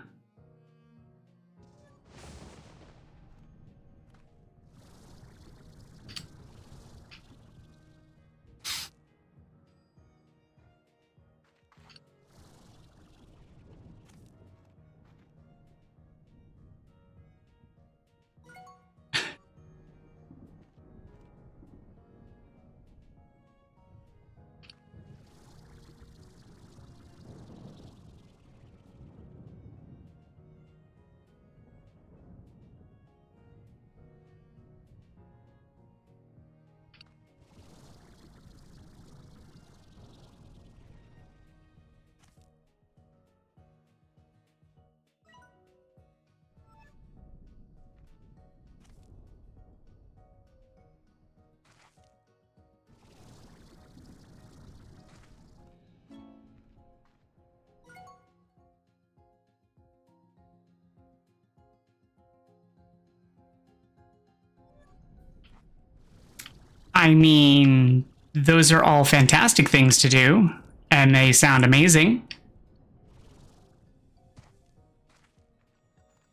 I mean, those are all fantastic things to do, and they sound amazing.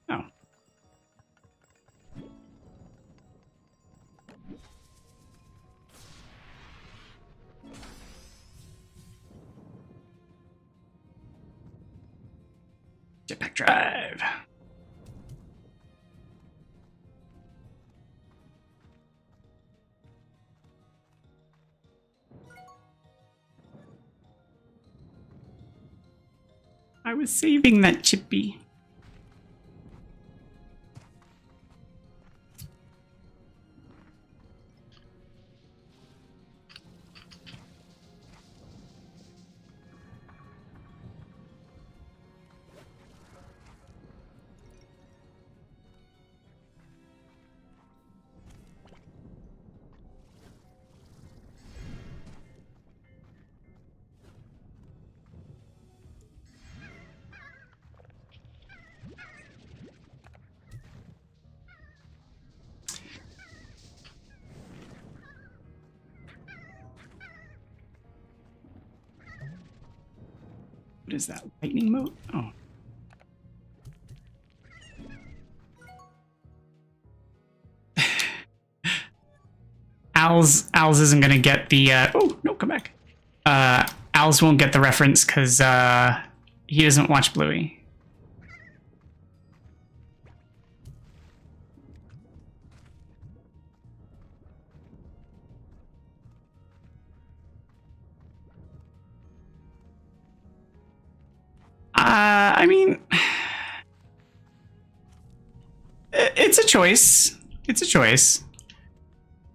Oh. Jetpack drive. was saving that chippy. What is that? Lightning mode? Oh. Owls isn't gonna get the oh no, come back. Owls won't get the reference because he doesn't watch Bluey. I mean, it's a choice. It's a choice.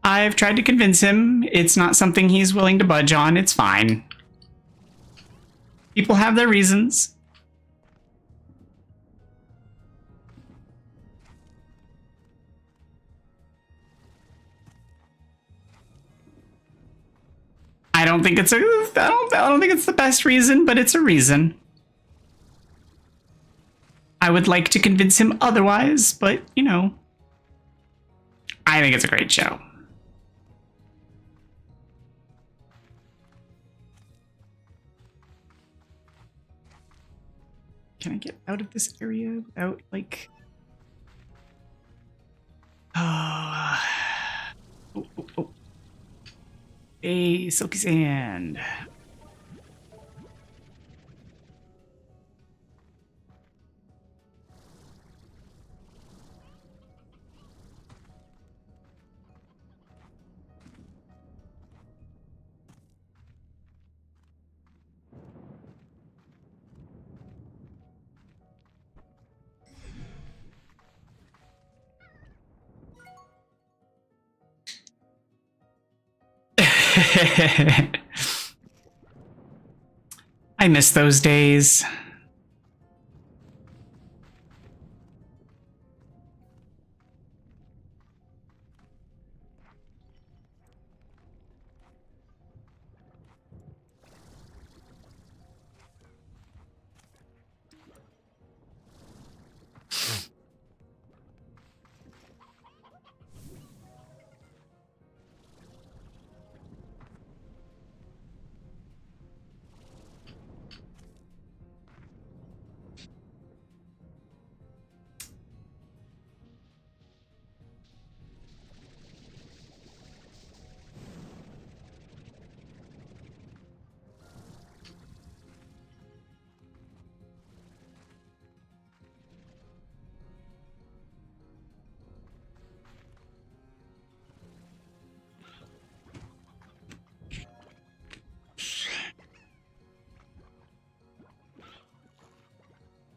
I've tried to convince him. It's not something he's willing to budge on. It's fine. People have their reasons. I don't think it's I don't think it's the best reason, but it's a reason. I would like to convince him otherwise, but, you know, I think it's a great show. Can I get out of this area without, like... Oh, oh. Hey, silky sand. I miss those days.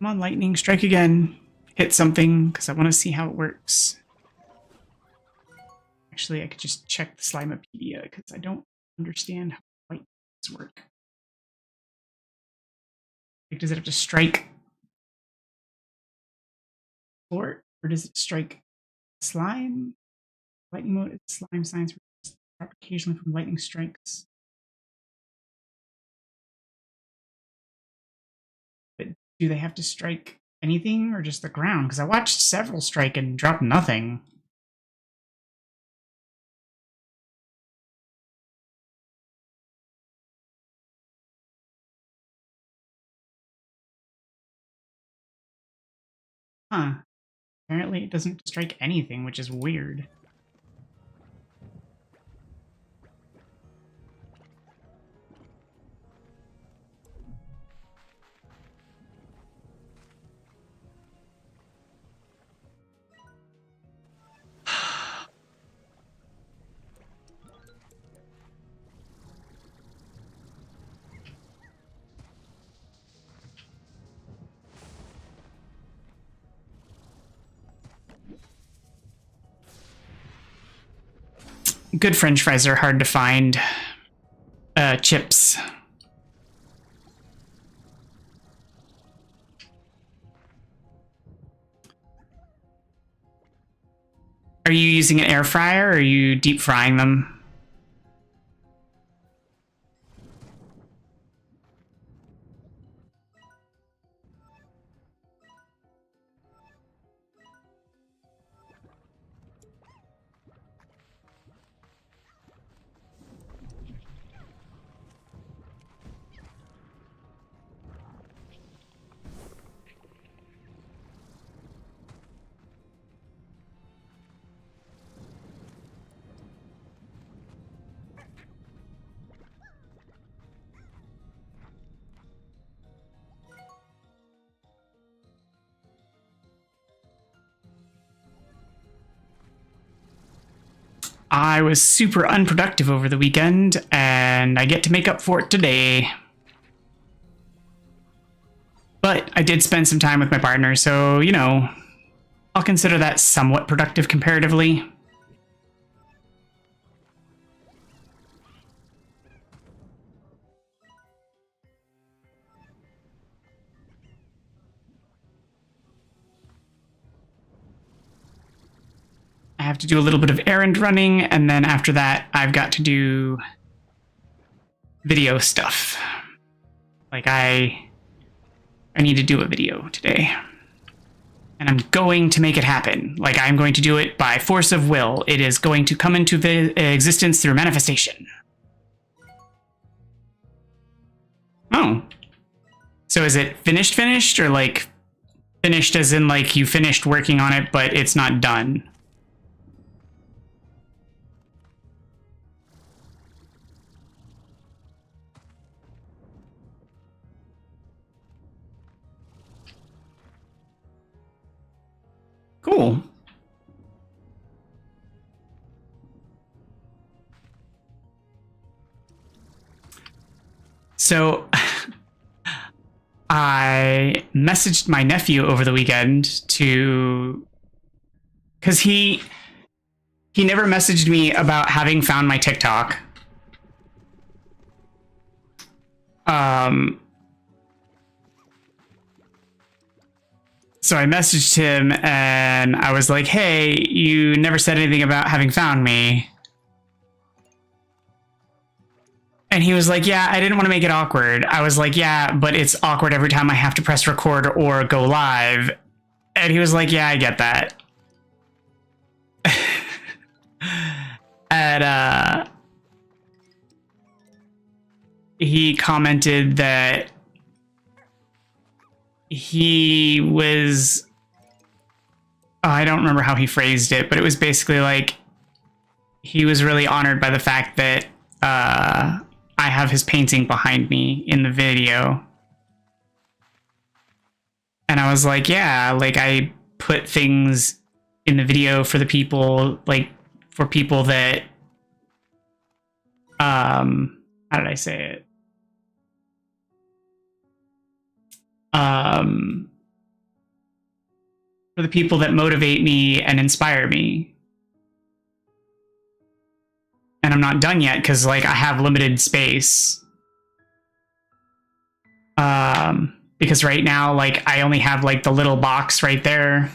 Come on, lightning, strike again. Hit something, because I want to see how it works. Actually, I could just check the Slimepedia, because I don't understand how lightnings work. Like, does it have to strike floor, or does it strike slime? Lightning mode, it's slime science occasionally from lightning strikes. But do they have to strike anything or just the ground? Because I watched several strike and drop nothing. Huh. Apparently it doesn't strike anything, which is weird. good French fries are hard to find. Chips. Are you using an air fryer, or are you deep frying them? I was super unproductive over the weekend, and I get to make up for it today. But I did spend some time with my partner, so, you know, I'll consider that somewhat productive comparatively. I have to do a little bit of errand running, and then after that, I've got to do video stuff. Like, I need to do a video today. And I'm going to make it happen. Like, I'm going to do it by force of will. It is going to come into existence through manifestation. Oh. So is it finished, or like finished as in like you finished working on it, but it's not done? Cool. So I messaged my nephew over the weekend to, because he never messaged me about having found my TikTok. So I messaged him and I was like, hey, you never said anything about having found me. And he was like, yeah, I didn't want to make it awkward. I was like, yeah, but it's awkward every time I have to press record or go live. And he was like, yeah, I get that. And he commented that he was, I don't remember how he phrased it, but it was basically like he was really honored by the fact that I have his painting behind me in the video. And I was like, yeah, like I put things in the video for the people, like for people that, how did I say it? For the people that motivate me and inspire me. And I'm not done yet because like I have limited space. Because right now, like I only have like the little box right there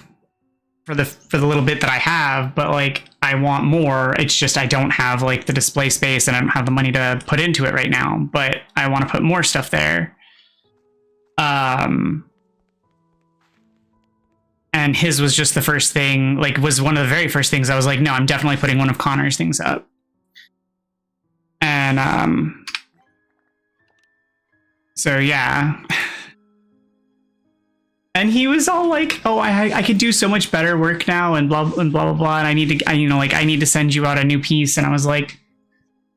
for the little bit that I have, but like I want more. It's just I don't have like the display space and I don't have the money to put into it right now, but I want to put more stuff there. And his was just the first thing, like was one of the very first things I was like, no, I'm definitely putting one of Connor's things up. And so yeah. And he was all like, oh, I could do so much better work now and blah blah blah blah, and I need to, you know, like I need to send you out a new piece. And I was like,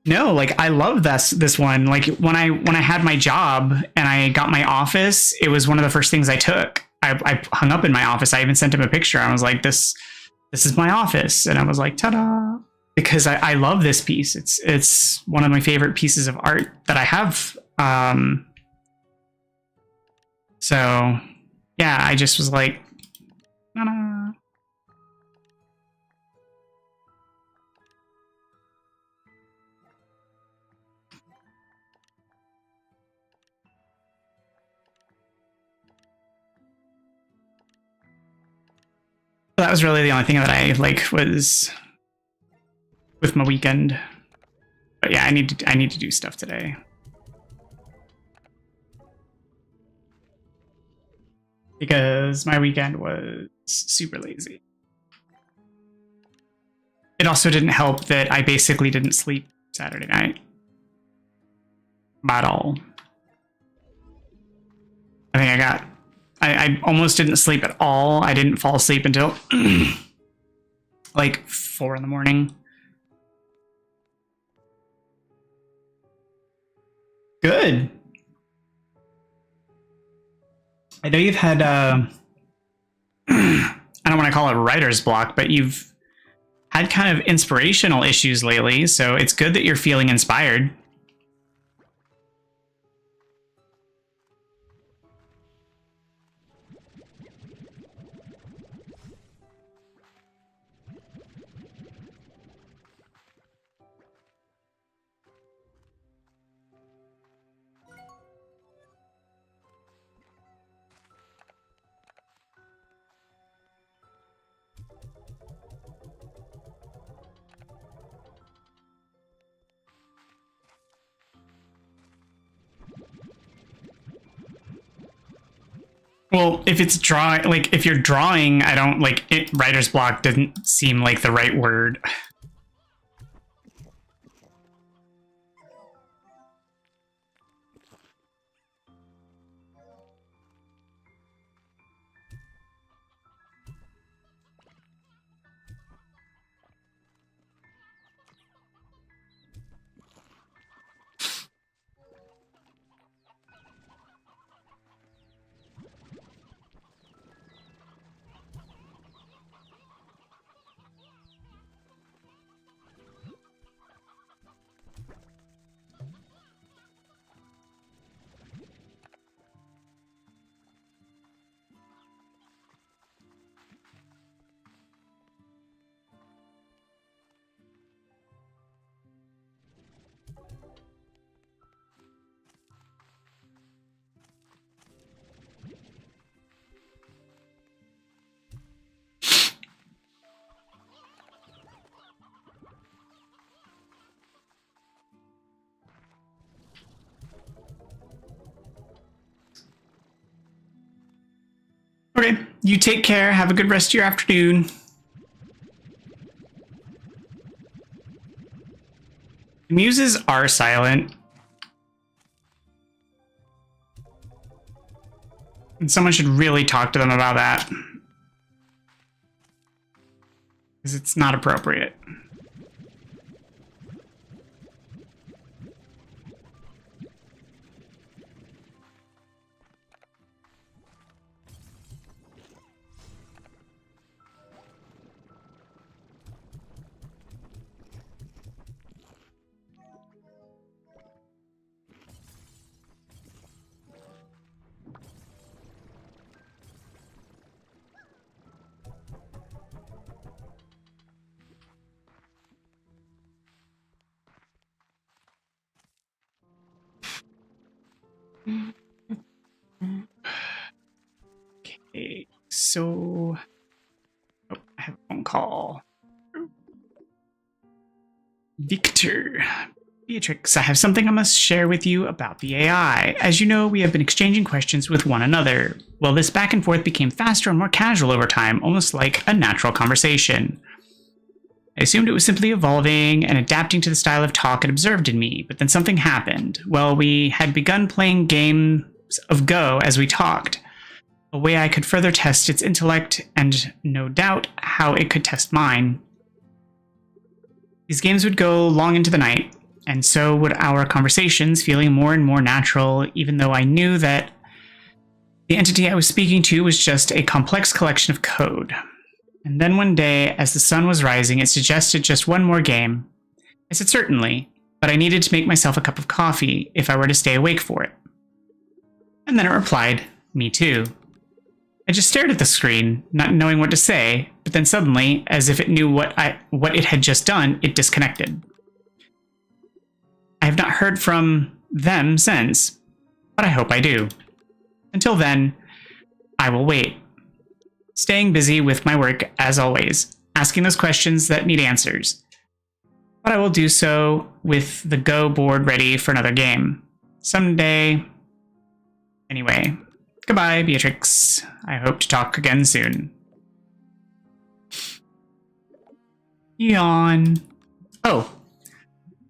no, like I love this one. Like when I had my job and I got my office, it was one of the first things I took. I hung up in my office. I even sent him a picture. I was like, this is my office. And I was like, ta-da. Because I love this piece. It's one of my favorite pieces of art that I have. So yeah, I just was like, ta-da. That was really the only thing that I was with my weekend. But yeah, I need to do stuff today. Because my weekend was super lazy. It also didn't help that I basically didn't sleep Saturday night. At all. I think I almost didn't sleep at all. I didn't fall asleep until like 4 in the morning. Good. I know you've had, I don't want to call it writer's block, but you've had kind of inspirational issues lately, so it's good that you're feeling inspired. Well, if it's drawing, like if you're drawing, I don't like it. Writer's block doesn't seem like the right word. Okay, you take care. Have a good rest of your afternoon. The muses are silent. And someone should really talk to them about that. Because it's not appropriate. Okay, so I have a phone call. Victor. Beatrix, I have something I must share with you about the AI. As you know, we have been exchanging questions with one another. Well, this back and forth became faster and more casual over time, almost like a natural conversation. I assumed it was simply evolving and adapting to the style of talk it observed in me, but then something happened. Well, we had begun playing games of Go as we talked, a way I could further test its intellect and, no doubt, how it could test mine. These games would go long into the night, and so would our conversations, feeling more and more natural, even though I knew that the entity I was speaking to was just a complex collection of code. And then one day, as the sun was rising, it suggested just one more game. I said certainly, but I needed to make myself a cup of coffee if I were to stay awake for it. And then it replied, me too. I just stared at the screen, not knowing what to say, but then suddenly, as if it knew what it had just done, it disconnected. I have not heard from them since, but I hope I do. Until then, I will wait. Staying busy with my work, as always, asking those questions that need answers. But I will do so with the Go board ready for another game. Someday. Anyway, goodbye, Beatrix. I hope to talk again soon. Yawn. Oh.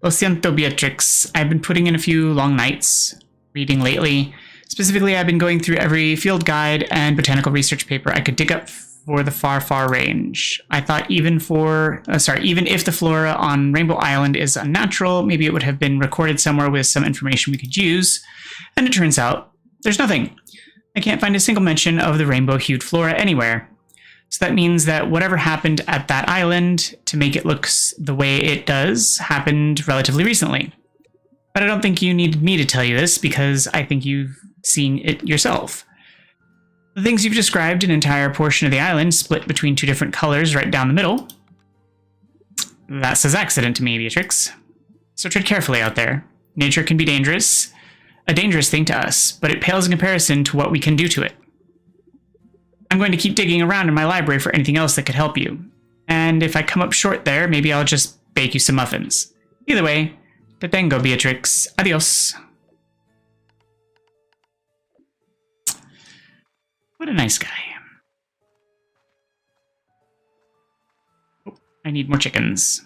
Lo siento, Beatrix. I've been putting in a few long nights reading lately. Specifically, I've been going through every field guide and botanical research paper I could dig up for the far, far range. I thought even if the flora on Rainbow Island is unnatural, maybe it would have been recorded somewhere with some information we could use. And it turns out there's nothing. I can't find a single mention of the rainbow-hued flora anywhere. So that means that whatever happened at that island to make it look the way it does happened relatively recently. But I don't think you needed me to tell you this because I think you've seen it yourself. The things you've described, an entire portion of the island split between two different colors right down the middle. That says accident to me, Beatrix. So tread carefully out there. Nature can be dangerous, a dangerous thing to us, but it pales in comparison to what we can do to it. I'm going to keep digging around in my library for anything else that could help you. And if I come up short there, maybe I'll just bake you some muffins. Either way, te tengo, Beatrix. Adios. What a nice guy. Oh, I need more chickens.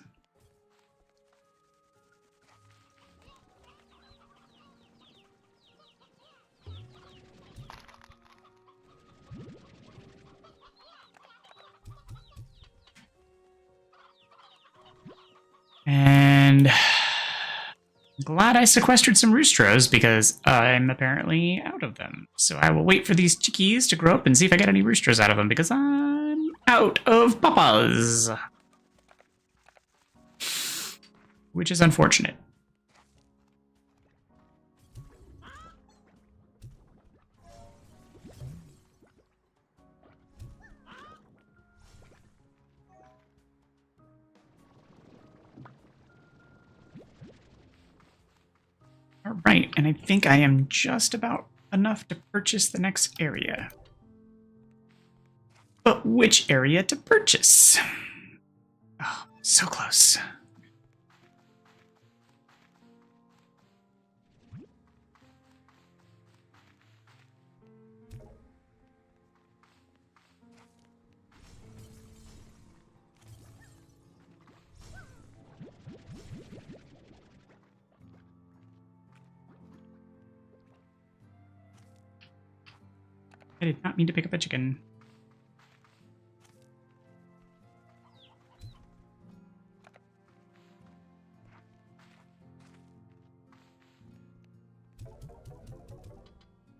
And glad I sequestered some roosters because I'm apparently out of them. So I will wait for these chickies to grow up and see if I get any roosters out of them because I'm out of papas. Which is unfortunate. All right, and I think I am just about enough to purchase the next area. But which area to purchase? Oh, so close. I did not mean to pick up a chicken.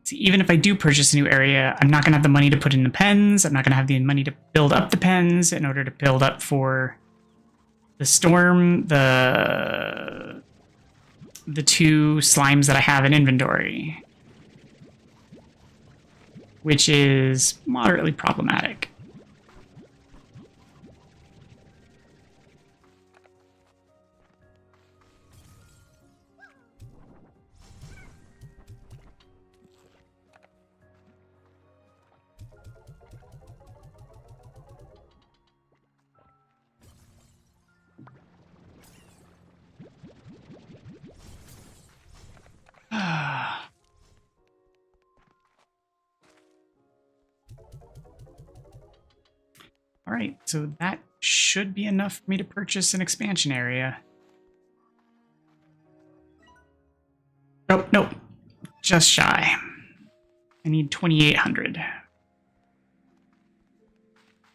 See, even if I do purchase a new area, I'm not going to have the money to put in the pens. I'm not going to have the money to build up the pens in order to build up for the storm, the two slimes that I have in inventory, which is moderately problematic. All right, so that should be enough for me to purchase an expansion area. Nope, nope, just shy. I need 2,800.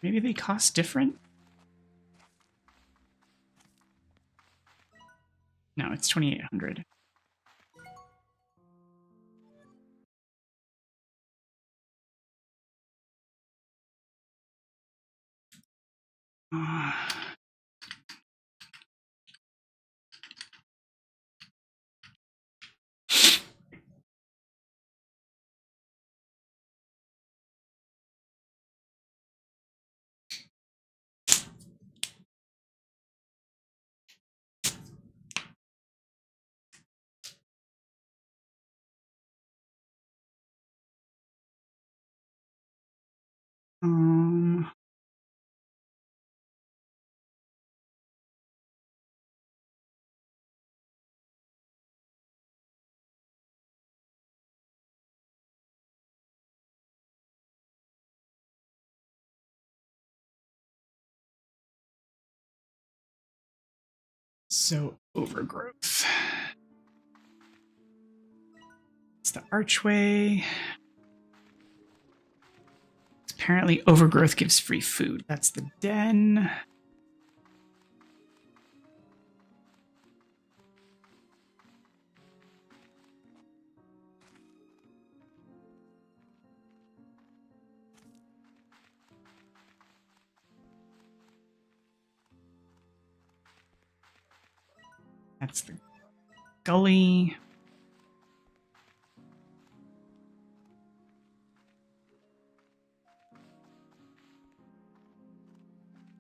Maybe they cost different? No, it's 2,800. So, overgrowth. It's the archway. Apparently, overgrowth gives free food. That's the den. That's the gully.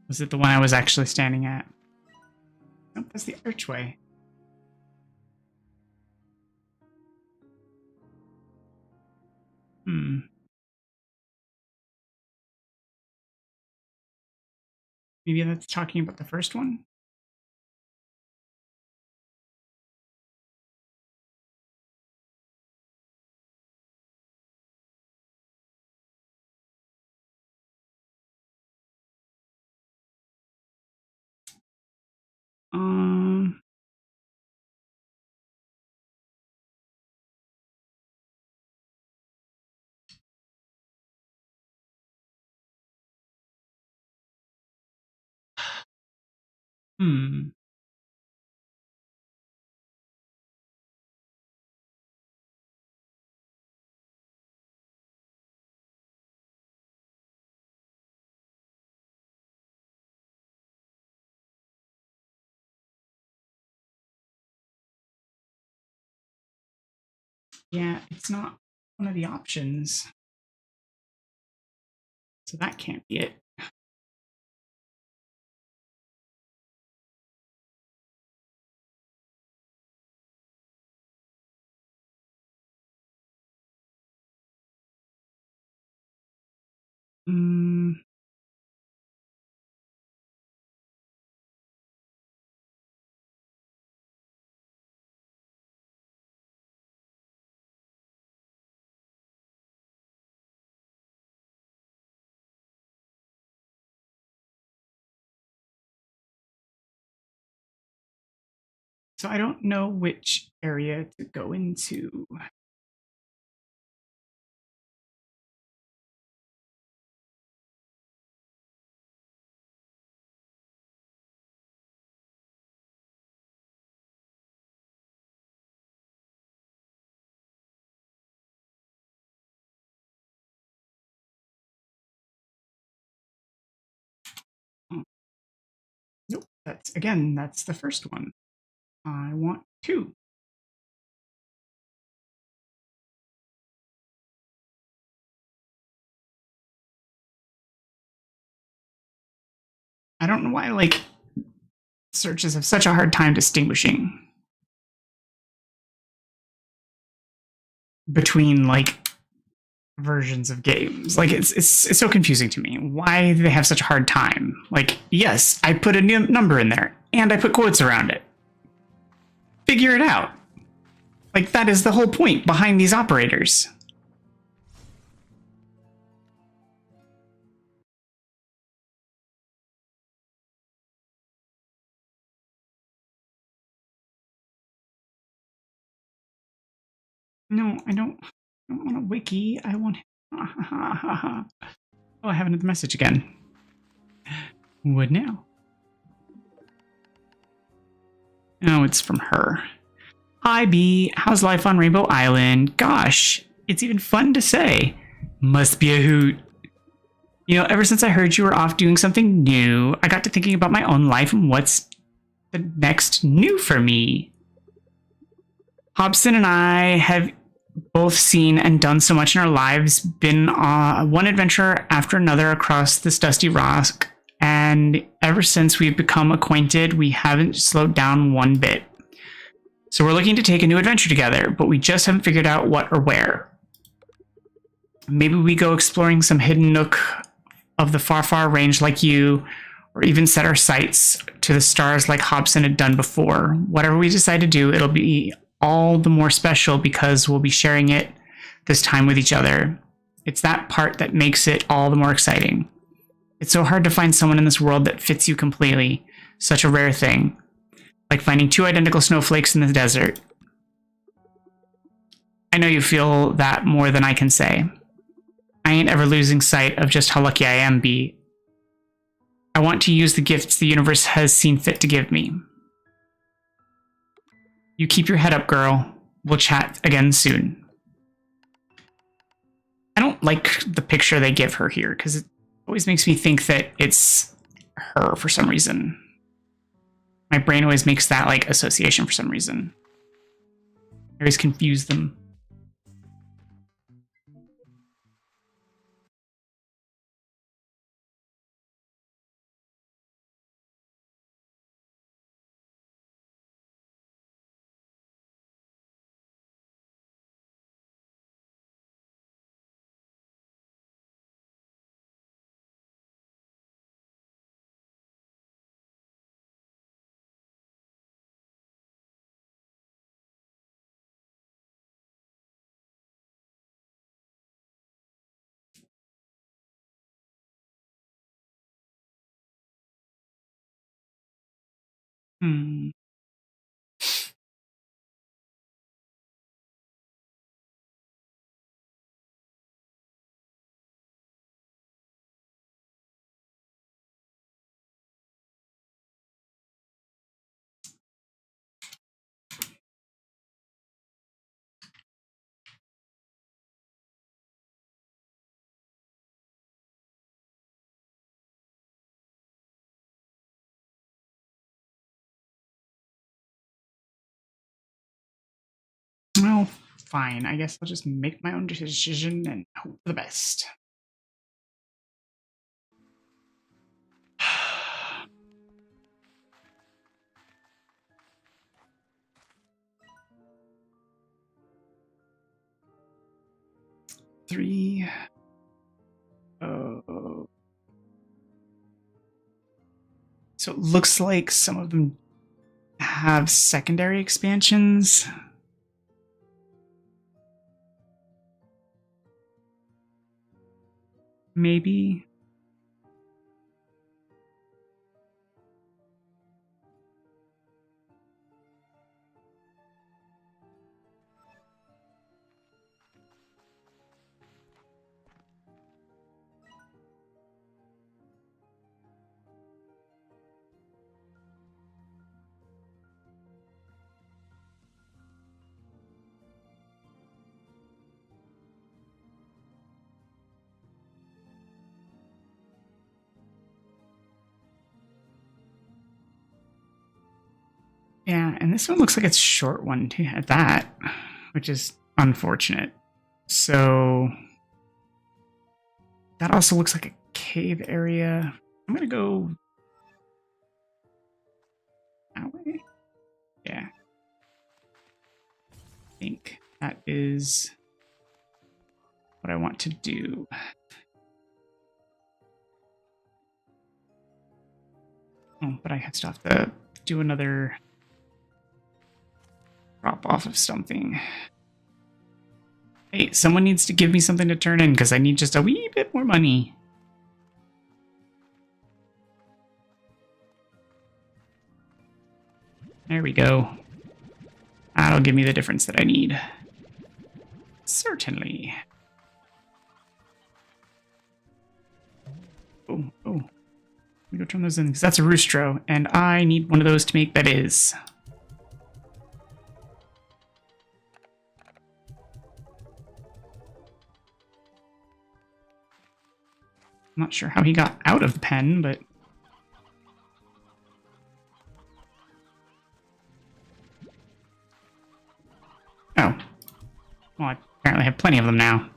Was it the one I was actually standing at? Nope, that's the archway. Maybe that's talking about the first one? Yeah, it's not one of the options. So that can't be it. So I don't know which area to go into. Nope, that's the first one. I want 2. I don't know why, like, searches have such a hard time distinguishing between, like, versions of games. Like, it's so confusing to me. Why do they have such a hard time? Like, yes, I put a number in there, and I put quotes around it. Figure it out. Like, that is the whole point behind these operators. No, I don't want a wiki. I want... Oh, I have another message again. What now? Oh, it's from her. Hi, B. How's life on Rainbow Island? Gosh, it's even fun to say. Must be a hoot. You know, ever since I heard you were off doing something new, I got to thinking about my own life and what's the next new for me. Hobson and I have both seen and done so much in our lives, been one adventure after another across this dusty rock, and ever since we've become acquainted, we haven't slowed down one bit. So we're looking to take a new adventure together, but we just haven't figured out what or where. Maybe we go exploring some hidden nook of the far, far range like you, or even set our sights to the stars like Hobson had done before. Whatever we decide to do, it'll be all the more special because we'll be sharing it this time with each other. It's that part that makes it all the more exciting. It's so hard to find someone in this world that fits you completely. Such a rare thing. Like finding two identical snowflakes in the desert. I know you feel that more than I can say. I ain't ever losing sight of just how lucky I am, B. I want to use the gifts the universe has seen fit to give me. You keep your head up, girl. We'll chat again soon. I don't like the picture they give her here, because it always makes me think that it's her for some reason. My brain always makes that, like, association for some reason. I always confuse them. Hmm. Well, fine. I guess I'll just make my own decision and hope for the best. Three. Oh. So it looks like some of them have secondary expansions. Maybe. Yeah, and this one looks like it's a short one too at that, which is unfortunate. So that also looks like a cave area. I'm gonna go that way. Yeah. I think that is what I want to do. Oh, but I still have to do another drop off of something. Hey, someone needs to give me something to turn in because I need just a wee bit more money. There we go. That'll give me the difference that I need. Certainly. Oh, oh. Let me go turn those in because that's a roostro, and I need one of those to make is. I'm not sure how he got out of the pen, but... Oh. Well, I apparently have plenty of them now.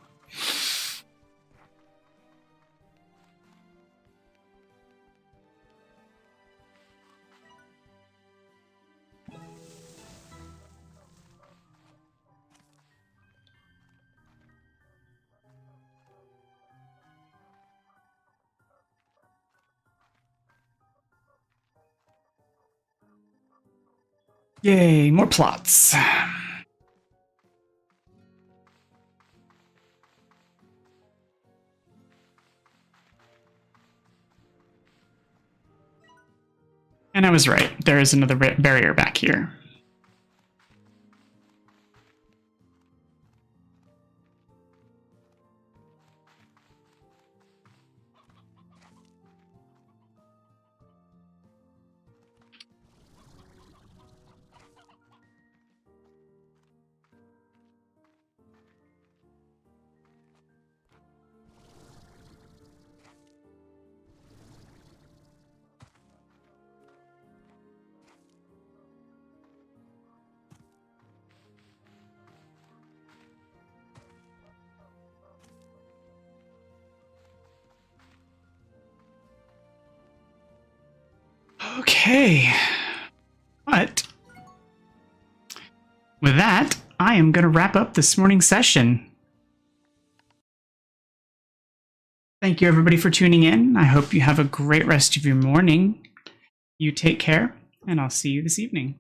Yay, more plots. And I was right. There is another barrier back here. Okay, but with that, I am going to wrap up this morning's session. Thank you, everybody, for tuning in. I hope you have a great rest of your morning. You take care, and I'll see you this evening.